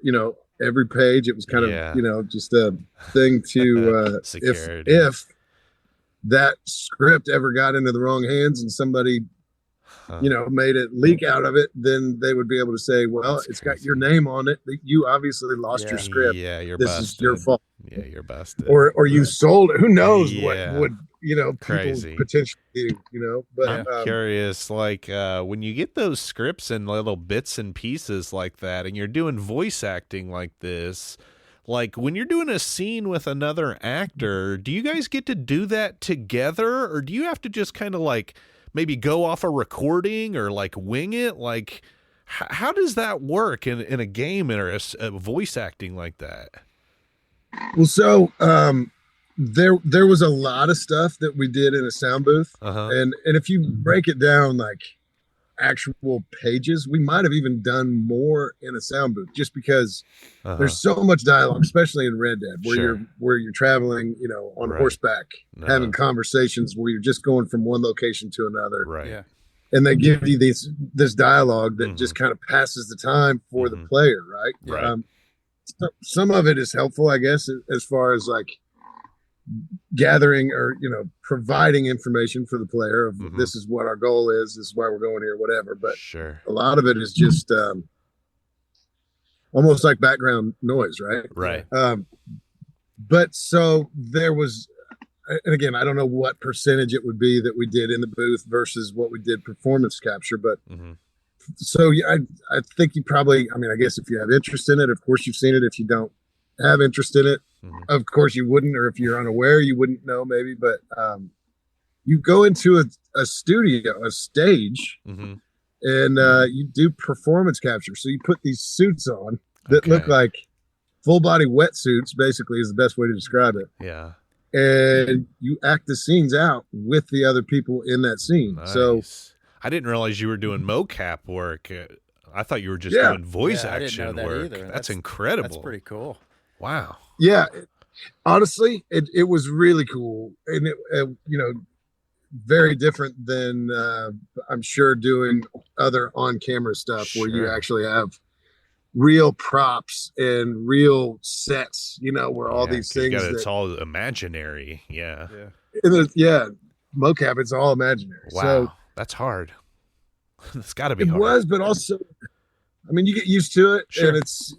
every page. It was kind of, just a thing to, if that script ever got into the wrong hands and somebody, made it leak out of it, then they would be able to say, well, it's got your name on it. You obviously lost your script. Yeah, you're this busted. is your fault. Yeah, you're busted. Or you sold it. Who knows what would, crazy. people potentially do, but I'm curious, like when you get those scripts and little bits and pieces like that, and you're doing voice acting like this, like when you're doing a scene with another actor, do you guys get to do that together, or do you have to just kind of like maybe go off a recording or like wing it? Like how does that work in a game or a voice acting like that? Well, so there was a lot of stuff that we did in a sound booth, and if you break it down like actual pages, we might have even done more in a sound booth, just because there's so much dialogue, especially in Red Dead, where you're traveling, on horseback, having conversations where you're just going from one location to another, and they give you this dialogue that just kind of passes the time for the player, right? Some of it is helpful, I guess, as far as like gathering or providing information for the player of this is what our goal is, this is why we're going here, whatever. But a lot of it is just almost like background noise, right? But so there was, and again, I don't know what percentage it would be that we did in the booth versus what we did performance capture, but so I think you probably, I mean, I guess if you have interest in it, of course you've seen it. If you don't have interest in it, of course you wouldn't, or if you're unaware, you wouldn't know maybe, but you go into a studio, a stage, and you do performance capture. So you put these suits on that look like full body wetsuits, basically, is the best way to describe it. Yeah. And you act the scenes out with the other people in that scene. Nice. So I didn't realize you were doing mocap work. I thought you were just doing voice action work. That's incredible. That's pretty cool. Wow. Yeah. Honestly, it was really cool. And it very different than I'm sure doing other on-camera stuff where you actually have real props and real sets, where all these things it's all imaginary. Yeah. Mocap, it's all imaginary. Wow. So that's hard. It's got to be it hard. was, but also, I mean, you get used to it, and it's,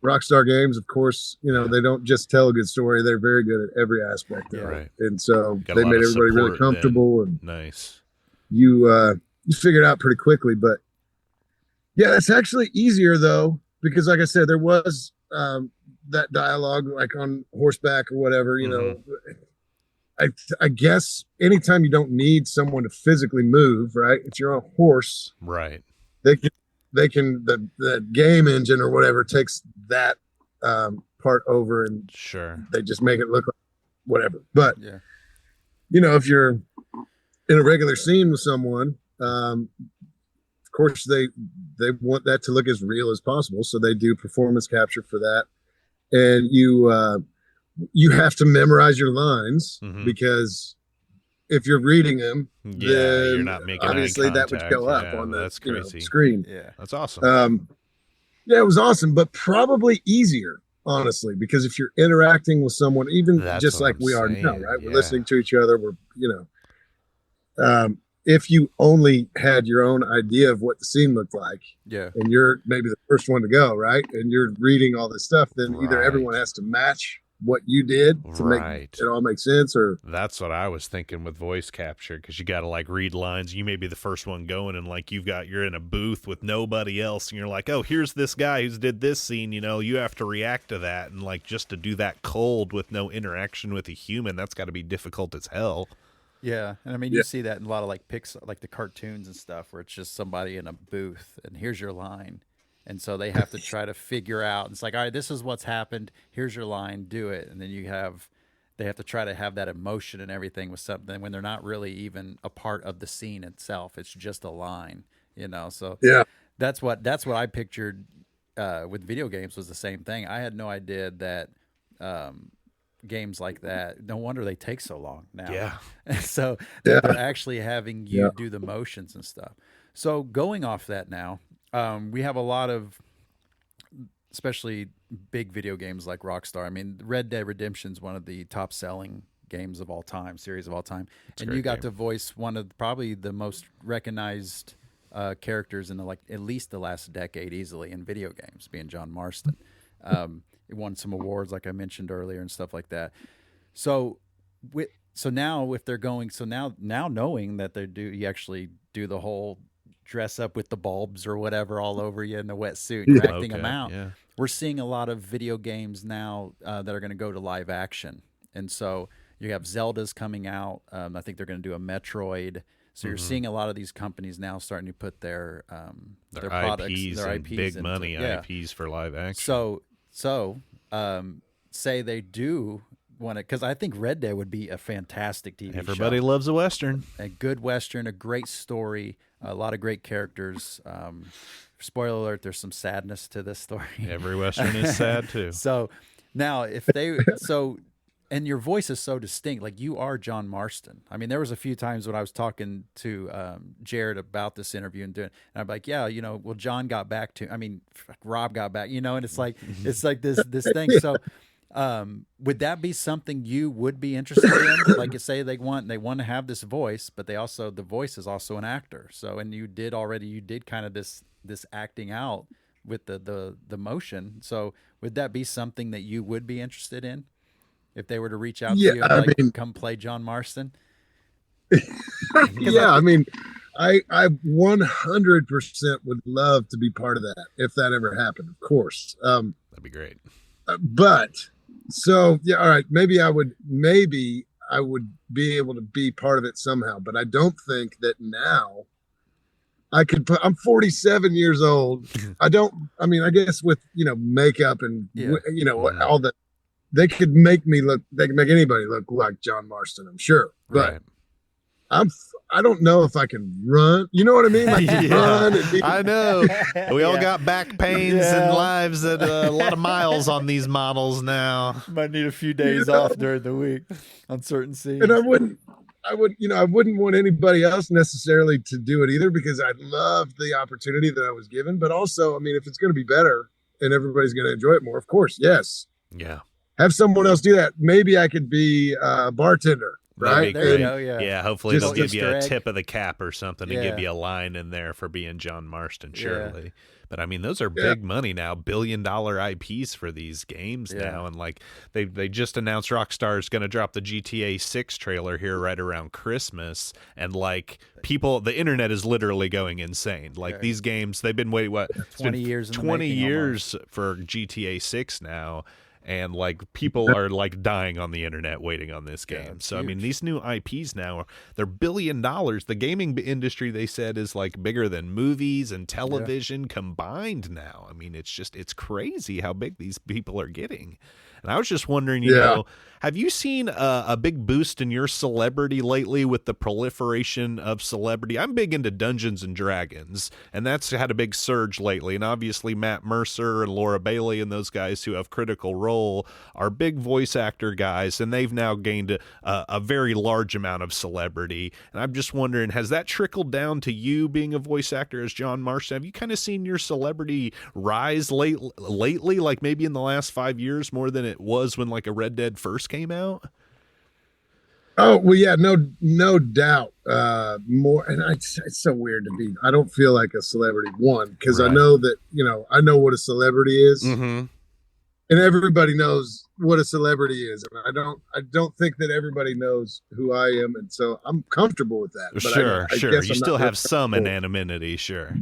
Rockstar Games, of course, they don't just tell a good story. They're very good at every aspect of it. And so they made everybody really comfortable. And nice. You figure it out pretty quickly. But yeah, it's actually easier though, because like I said, there was that dialogue like on horseback or whatever, I guess anytime you don't need someone to physically move, right? If you're on a horse, right? They can the game engine or whatever takes that part over, and they just make it look like whatever. But if you're in a regular scene with someone, of course they want that to look as real as possible, so they do performance capture for that. And you have to memorize your lines, because if you're reading them, then you're not making obviously that would go up on the screen. Yeah, that's awesome. It was awesome, but probably easier, honestly, because if you're interacting with someone, even That's just what like I'm we are saying, now, right? yeah. We're listening to each other. We're, if you only had your own idea of what the scene looked like, Yeah. and you're maybe the first one to go, right? And you're reading all this stuff, then either Right. everyone has to match what you did to make Right. it all make sense, or That's what I was thinking with voice capture, because you got to like read lines. You may be the first one going, and like you're in a booth with nobody else, and you're like, oh, here's this guy who's did this scene. You have to react to that, and like just to do that cold with no interaction with a human, that's got to be difficult as hell. Yeah, and I mean, you see that in a lot of like Pixar, like the cartoons and stuff, where it's just somebody in a booth, and here's your line, and so they have to try to figure out. It's like, all right, this is what's happened. Here's your line, do it, and then they have to try to have that emotion and everything with something when they're not really even a part of the scene itself. It's just a line, So yeah, that's what I pictured with video games was the same thing. I had no idea that. Games like that, no wonder they take so long now. Yeah. So they're actually having you do the motions and stuff. So going off that now, we have a lot of, especially big video games like Rockstar. I mean, Red Dead Redemption is one of the top selling games of all time, series of all time. And you got to voice one of probably the most recognized characters in at least the last decade easily in video games, being John Marston. It won some awards, like I mentioned earlier, and stuff like that. So, now if they're going, now knowing that you actually do the whole dress up with the bulbs or whatever all over you in the wetsuit, and you're acting them out. Yeah. We're seeing a lot of video games now that are going to go to live action, and so you have Zelda's coming out. I think they're going to do a Metroid. So you're seeing a lot of these companies now starting to put their products, their IPs, big money IPs for live action. So, say they do want to, because I think Red Dead would be a fantastic TV show. Everybody loves a Western. A good Western, a great story, a lot of great characters. Spoiler alert, there's some sadness to this story. Every Western is sad, too. So, now, and your voice is so distinct, like you are John Marston. I mean, there was a few times when I was talking to Jared about this interview and I'm like, yeah, well, John got back to, Rob got back, and it's like this thing. So, would that be something you would be interested in? Like, you say they want to have this voice, but the voice is also an actor. So, and you did kind of this acting out with the motion. So, would that be something that you would be interested in? If they were to reach out to you and come play John Marston? Yeah, I 100% would love to be part of that if that ever happened, of course. That'd be great. But so, yeah, all right, maybe I would be able to be part of it somehow, but I don't think that now I could I'm 47 years old. I guess with, makeup and, all that. They could make anybody look like John Marston, I'm sure. But right. I don't know if I can run. You know what I mean? Like run. I know. We all got back pains and lives and a lot of miles on these models now. Might need a few days off during the week on certain scenes. And I wouldn't want anybody else necessarily to do it either, because I love the opportunity that I was given. But also, if it's going to be better and everybody's going to enjoy it more, of course, yes. Yeah. Have someone else do that. Maybe I could be a bartender, right? There you go, yeah. Yeah, hopefully they'll give you a egg. tip of the cap or something and give you a line in there for being John Marston, surely. Yeah. But those are big money now, billion-dollar IPs for these games now. And like they just announced Rockstar's going to drop the GTA 6 trailer here right around Christmas, and like the internet is literally going insane. Like these games, they've been waiting 20 years 20 years for GTA 6 now. And like people are like dying on the internet waiting on this game. So huge. These new IPs now, they're $1 billion. The gaming industry, they said, is like bigger than movies and television combined now. It's crazy how big these people are getting. And I was just wondering, Have you seen a big boost in your celebrity lately with the proliferation of celebrity? I'm big into Dungeons and Dragons, and that's had a big surge lately. And obviously Matt Mercer and Laura Bailey and those guys who have Critical Role are big voice actor guys, and they've now gained a very large amount of celebrity. And I'm just wondering, has that trickled down to you being a voice actor as John Marston? Have you kind of seen your celebrity rise lately, like maybe in the last 5 years more than it was when like a Red Dead first came out? Oh, well, yeah, no doubt. More, and it's so weird to be. I don't feel like a celebrity, one, because I know that, I know what a celebrity is, and everybody knows what a celebrity is. And I don't think that everybody knows who I am, and so I'm comfortable with that. But sure. I You guess still have some anonymity, sure.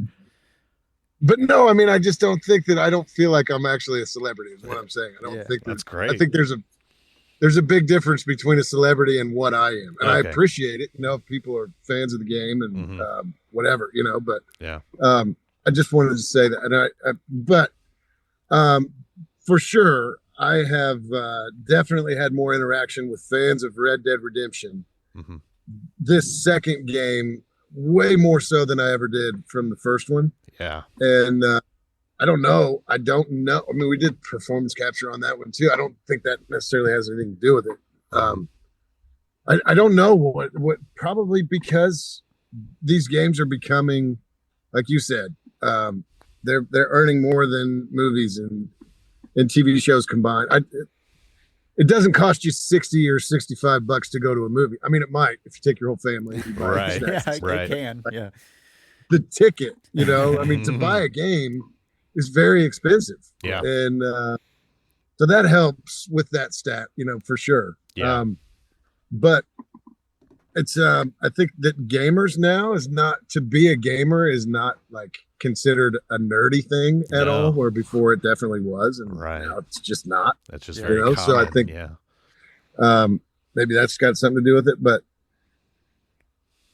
But no, I mean, I just don't think that. I don't feel like I'm actually a celebrity. Is what I'm saying. I don't think that's great. I think there's a big difference between a celebrity and what I am, and I appreciate it. If people are fans of the game and whatever, but I just wanted to say that. And for sure, I have definitely had more interaction with fans of Red Dead Redemption this second game, way more so than I ever did from the first one. Yeah. And I don't know. I mean, we did performance capture on that one too. I don't think that necessarily has anything to do with it. I don't know what probably because these games are becoming, like you said, they're earning more than movies and TV shows combined. It doesn't cost you $60 or $65 to go to a movie. I mean, it might if you take your whole family. Right. Yeah, it can. Yeah. The ticket, I mean, to buy a game is very expensive. Yeah. And so that helps with that stat, for sure. Yeah. But it's I think that gamers now to be a gamer is not like considered a nerdy thing at all, where before it definitely was, and now it's just not. That's just very common. So I think maybe that's got something to do with it. But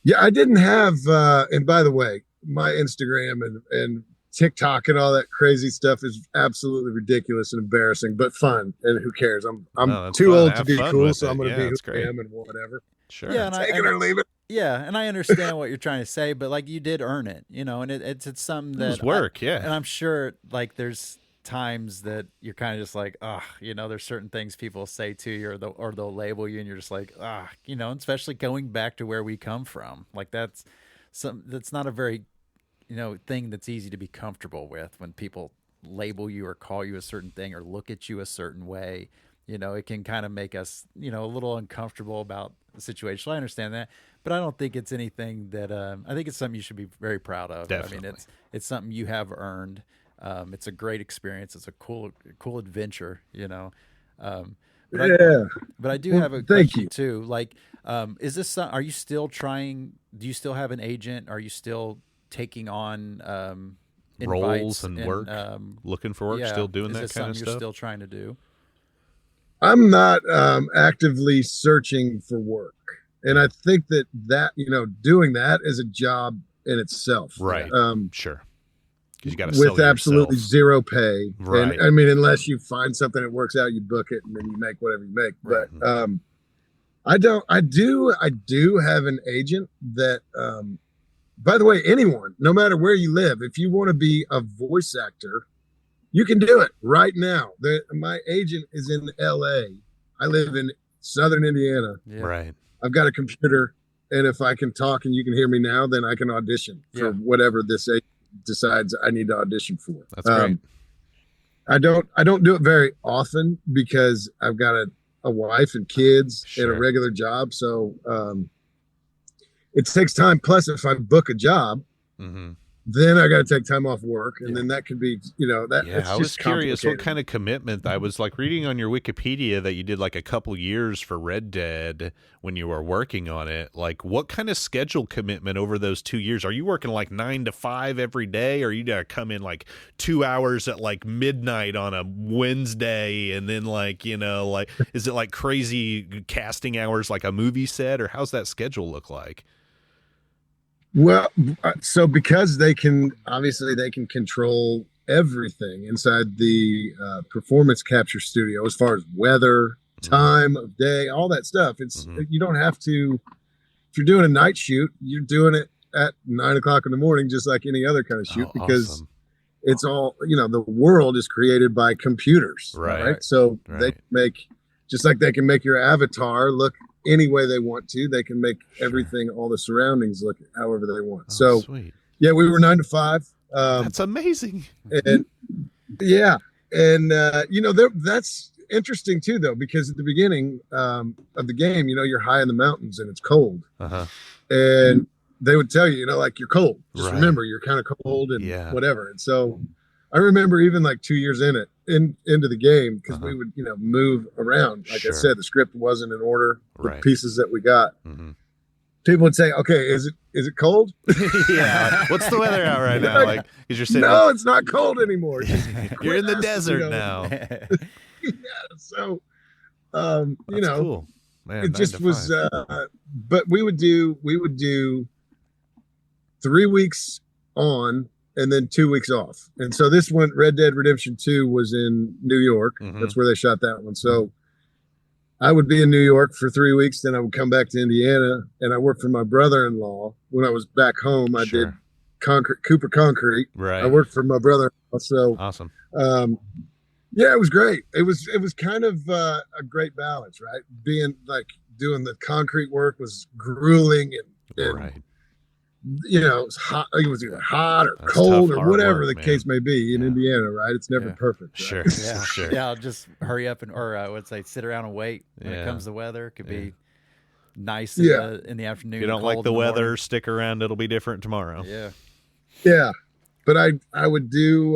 yeah, I didn't have and by the way, my Instagram and TikTok and all that crazy stuff is absolutely ridiculous and embarrassing, but fun. And who cares? I'm too old to be cool, so I'm going to be who I am and whatever. Sure. Yeah, take it or leave it. Yeah, and I understand what you're trying to say, but like you did earn it, and it's something that it's work. And I'm sure like there's times that you're kind of just like, there's certain things people say to you or they'll label you, and you're just like, especially going back to where we come from, like that's not a very thing that's easy to be comfortable with when people label you or call you a certain thing or look at you a certain way. It can kind of make us, a little uncomfortable about the situation. So I understand that, but I don't think it's anything that I think it's something you should be very proud of. Definitely. I mean, it's something you have earned. It's a great experience. It's a cool adventure, But I do have a question too. Like, is this? Are you still trying? Do you still have an agent? Are you still taking on roles and work? Looking for work? Still doing that kind of stuff? You're still trying to do? I'm not actively searching for work, and I think that doing that is a job in itself. Right. Sure. Because you got to with absolutely zero pay. Right. And I mean, unless you find something that works out, you book it, and then you make whatever you make. Right. But I do have an agent that. By the way, anyone, no matter where you live, if you want to be a voice actor, you can do it right now. My agent is in LA. I live in Southern Indiana. Yeah. Right. I've got a computer, and if I can talk and you can hear me now, then I can audition for whatever this agent decides I need to audition for. That's great. I don't do it very often because I've got a wife and kids and a regular job. So it takes time. Plus, if I book a job, then I got to take time off work, and then that could be, that. Yeah, I was curious what kind of commitment. I was like reading on your Wikipedia that you did like a couple years for Red Dead when you were working on it. Like, what kind of schedule commitment over those 2 years? Are you working like 9 to 5 every day, or you got to come in like 2 hours at like midnight on a Wednesday, and then like is it like crazy casting hours like a movie set, or how's that schedule look like? Well, so because they can control everything inside the performance capture studio as far as weather time of day, all that stuff. It's you don't have to. If you're doing a night shoot, you're doing it at 9 o'clock in the morning, just like any other kind of shoot, because it's all, the world is created by computers, right? So they can make, just like they can make your avatar look any way they want to, they can make everything, all the surroundings look however they want. Sweet. Yeah, we were 9 to 5. That's amazing. And yeah. And, that's interesting too, though, because at the beginning of the game, you're high in the mountains and it's cold. And they would tell you, like, you're cold. Just remember, you're kind of cold and whatever. And so I remember even like 2 years into the game, because we would, move around. Like I said, the script wasn't in order, the pieces that we got. People would say, okay, is it cold? Yeah. What's the weather out right now? Like, because you're sitting. No, it's not cold anymore. You're in the desert now. So, That's cool. Man, it just was, but we would do 3 weeks on and then 2 weeks off. And so this one, Red Dead Redemption 2, was in New York. That's where they shot that one. So I would be in New York for 3 weeks. Then I would come back to Indiana, and I worked for my brother-in-law. When I was back home, I did Cooper Concrete. Right. I worked for my brother-in-law. So awesome. Yeah, it was great. It was kind of a great balance, right? Being like doing the concrete work was grueling and it was hot. It was either hot or cold or whatever the case may be in Indiana, right? It's never perfect. Right? Sure. Yeah, I'll just hurry up or I would say sit around and wait when it comes to weather. It could be nice in the afternoon. If you don't like the weather, stick around. It'll be different tomorrow. Yeah. But I would do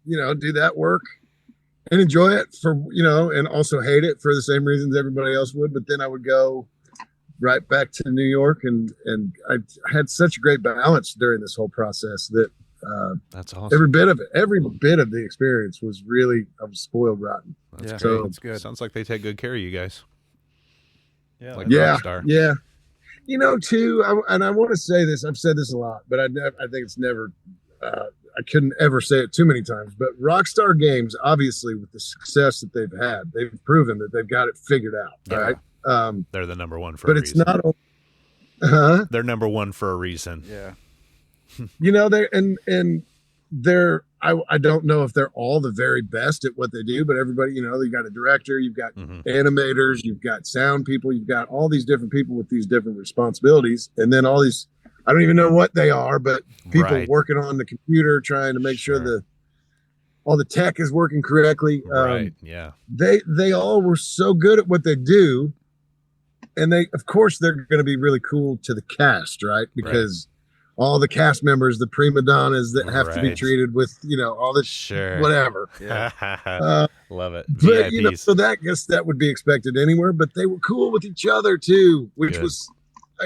do that work and enjoy it for, and also hate it for the same reasons everybody else would. But then I would go right back to New York, and I had such a great balance during this whole process that that's awesome. Every bit of the experience was really, I was spoiled rotten. That's so that's good. Sounds like they take good care of you guys. Yeah. Like yeah. Rockstar. Yeah. Too, and I want to say this, I've said this a lot, but I think it's never, I couldn't ever say it too many times, but Rockstar Games, obviously with the success that they've had, they've proven that they've got it figured out. Right. They're the number one for a reason. But it's not they're number one for a reason. Yeah. I don't know if they're all the very best at what they do, but everybody, you got a director, you've got animators, you've got sound people, you've got all these different people with these different responsibilities. And then all these, I don't even know what they are, but people working on the computer, trying to make sure all the tech is working correctly. They all were so good at what they do. And of course, they're going to be really cool to the cast, right? Because all the cast members, the prima donnas that have to be treated with, all this whatever. Love it. But, so I guess that would be expected anywhere, but they were cool with each other too, which it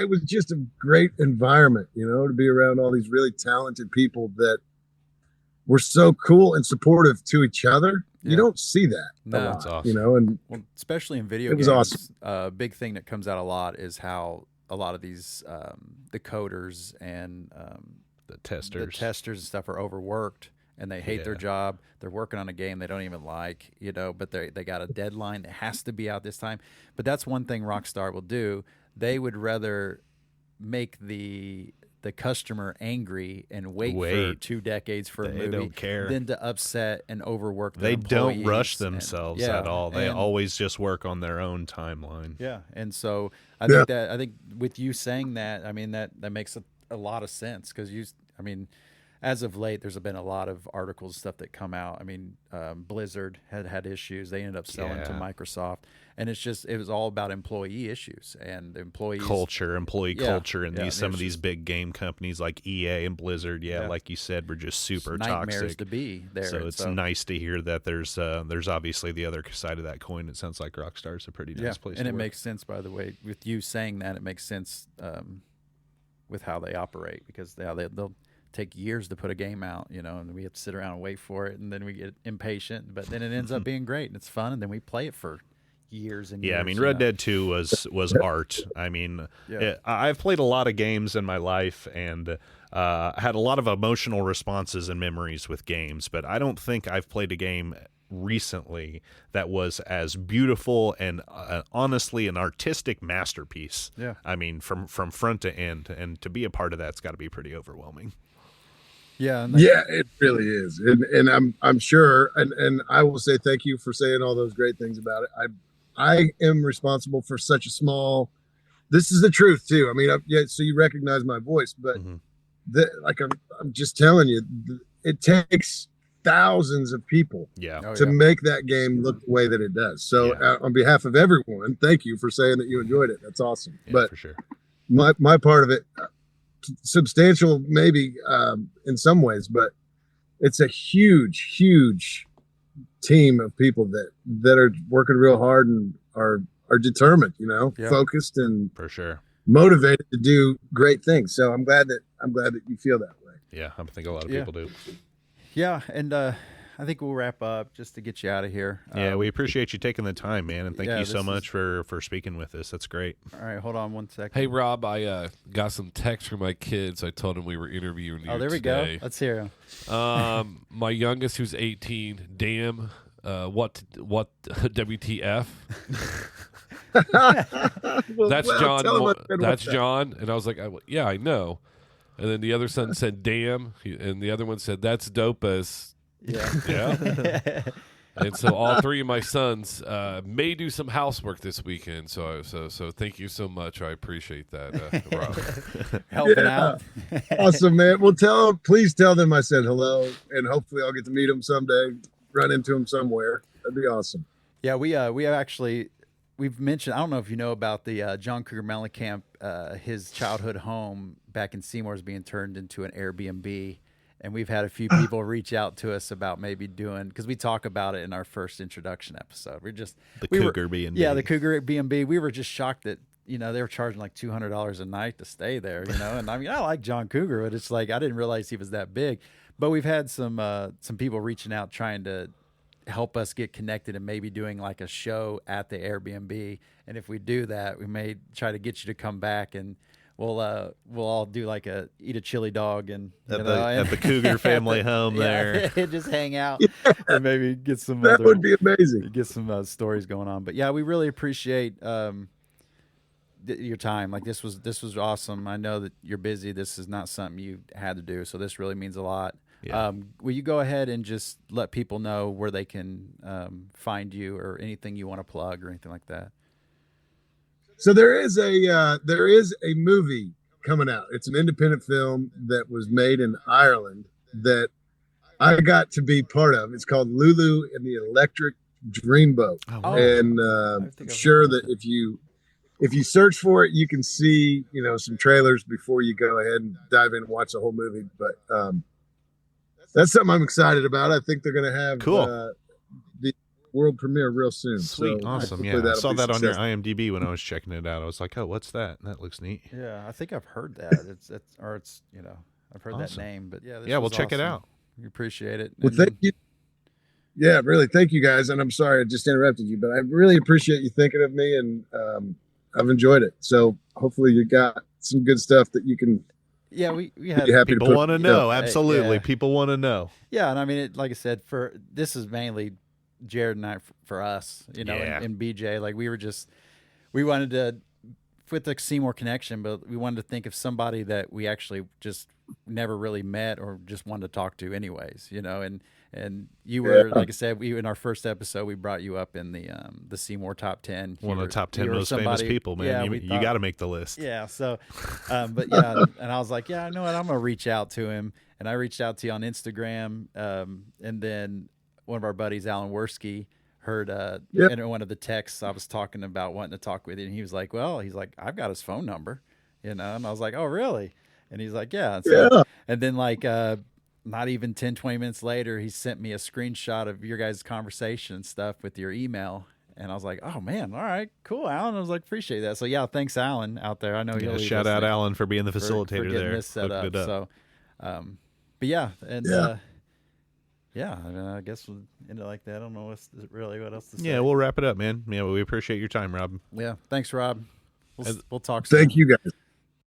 was just a great environment, to be around all these really talented people that were so cool and supportive to each other. You don't see that. No, that's awesome. And especially in video games, awesome. A big thing that comes out a lot is how a lot of these the coders and the testers and stuff are overworked and they hate their job. They're working on a game they don't even like, but they got a deadline that has to be out this time. But that's one thing Rockstar will do. They would rather make the customer angry and wait for 2 decades for a movie don't care. than to upset and overwork their They employees. don't rush themselves at all. They always just work on their own timeline. Yeah. And so I think with you saying that, I mean, that makes a lot of sense because as of late, there's been a lot of articles, stuff that come out. I mean, Blizzard had issues. They ended up selling to Microsoft. And it was all about employee issues and employee culture, and some of these big game companies like EA and Blizzard. Like you said, were just super nightmares toxic to be there. So it's nice to hear that there's obviously the other side of that coin. It sounds like Rockstar's a pretty nice place. And to work. Makes sense, by the way, with you saying that. It makes sense with how they operate because they'll take years to put a game out, and we have to sit around and wait for it, and then we get impatient. But then it ends up being great and it's fun, and then we play it for years and years. I mean, Red Dead 2 was art. I mean, I've played a lot of games in my life and had a lot of emotional responses and memories with games, but I don't think I've played a game recently that was as beautiful and honestly an artistic masterpiece. Yeah. I mean, from front to end, and to be a part of that's got to be pretty overwhelming. Yeah. Yeah, it really is. And I'm sure, and I will say thank you for saying all those great things about it. I am responsible for such a small, this is the truth too. I mean, so you recognize my voice, but I'm just telling you, it takes thousands of people to make that game look the way that it does. So on behalf of everyone, thank you for saying that you enjoyed it. That's awesome. Yeah, but for sure. My part of it, substantial maybe in some ways, but it's a huge team of people that are working real hard and are determined, focused and for sure motivated to do great things. So I'm glad that you feel that way. Yeah, I think a lot of people do. Yeah, and I think we'll wrap up just to get you out of here. Yeah, we appreciate you taking the time, man, and thank you so much for speaking with us. That's great. All right, hold on 1 second. Hey, Rob, I got some text from my kids. I told them we were interviewing you. Oh, there we today. go. Let's hear them. My youngest, who's 18, damn, what WTF? That's John. That's John. And I was like, yeah, I know. And then the other son said, damn. And the other one said, that's dope as. Yeah. And so all three of my sons may do some housework this weekend. So thank you so much. I appreciate that, Rob. Helping out. Awesome, man. Well, please tell them I said hello, and hopefully I'll get to meet them someday, run into them somewhere. That'd be awesome. Yeah, we have actually, we've mentioned, I don't know if you know about the John Cougar Mellencamp, his childhood home back in Seymour is being turned into an Airbnb. And we've had a few people reach out to us about maybe doing, because we talk about it in our first introduction episode. Cougar B&B. Yeah, the Cougar B&B. We were just shocked that, they were charging like $200 a night to stay there, And I mean, I like John Cougar, but it's like I didn't realize he was that big. But we've had some people reaching out trying to help us get connected and maybe doing like a show at the Airbnb. And if we do that, we may try to get you to come back and we'll all do like eat a chili dog and at the Cougar family home there. Just hang out and maybe get some. That would be amazing. Get some stories going on. But yeah, we really appreciate your time. Like this was awesome. I know that you're busy. This is not something you had to do, so this really means a lot. Yeah. Will you go ahead and just let people know where they can find you or anything you want to plug or anything like that? So there is a movie coming out. It's an independent film that was made in Ireland that I got to be part of. It's called Lulu and the Electric Dreamboat. Oh, and I'm sure that if you search for it, you can see some trailers before you go ahead and dive in and watch the whole movie. But that's something I'm excited about. I think they're going to have the world premiere real soon. Sweet. So awesome. Yeah, I saw that on your IMDb when I was checking it out. I was like, oh, what's that? That looks neat. Yeah, I think I've heard that. I've heard that name, but yeah, we'll check it out. We appreciate it. Well, thank you. Yeah, really, thank you guys. And I'm sorry I just interrupted you, but I really appreciate you thinking of me, and I've enjoyed it. So hopefully you got some good stuff that you can. Yeah, we had people want to know. Absolutely, people want to know. Yeah, and I mean, like I said, this is mainly Jared and I for us, and BJ. Like we wanted to with the Seymour connection, but we wanted to think of somebody that we actually just never really met or just wanted to talk to anyways, and you were, like I said, in our first episode, we brought you up in the Seymour top 10. One of the top 10 most famous people, man. Yeah, you got to make the list. Yeah. So, but yeah, and I was like, yeah, I know what, I'm going to reach out to him. And I reached out to you on Instagram. And then one of our buddies, Alan Worski, heard in one of the texts I was talking about wanting to talk with you. And he was like, I've got his phone number, and I was like, oh, really? And he's like, yeah. And then like, not even 10, 20 minutes later, he sent me a screenshot of your guys' conversation and stuff with your email. And I was like, oh, man, all right, cool, Alan. I was like, appreciate that. So, yeah, thanks, Alan, out there. I know he'll shout out Alan for being the facilitator for there. This set up. So, but, yeah, and, I mean, I guess we'll end it like that. I don't know what else to say. Yeah, we'll wrap it up, man. Yeah, well, we appreciate your time, Rob. Yeah, thanks, Rob. We'll talk soon. Thank you, guys.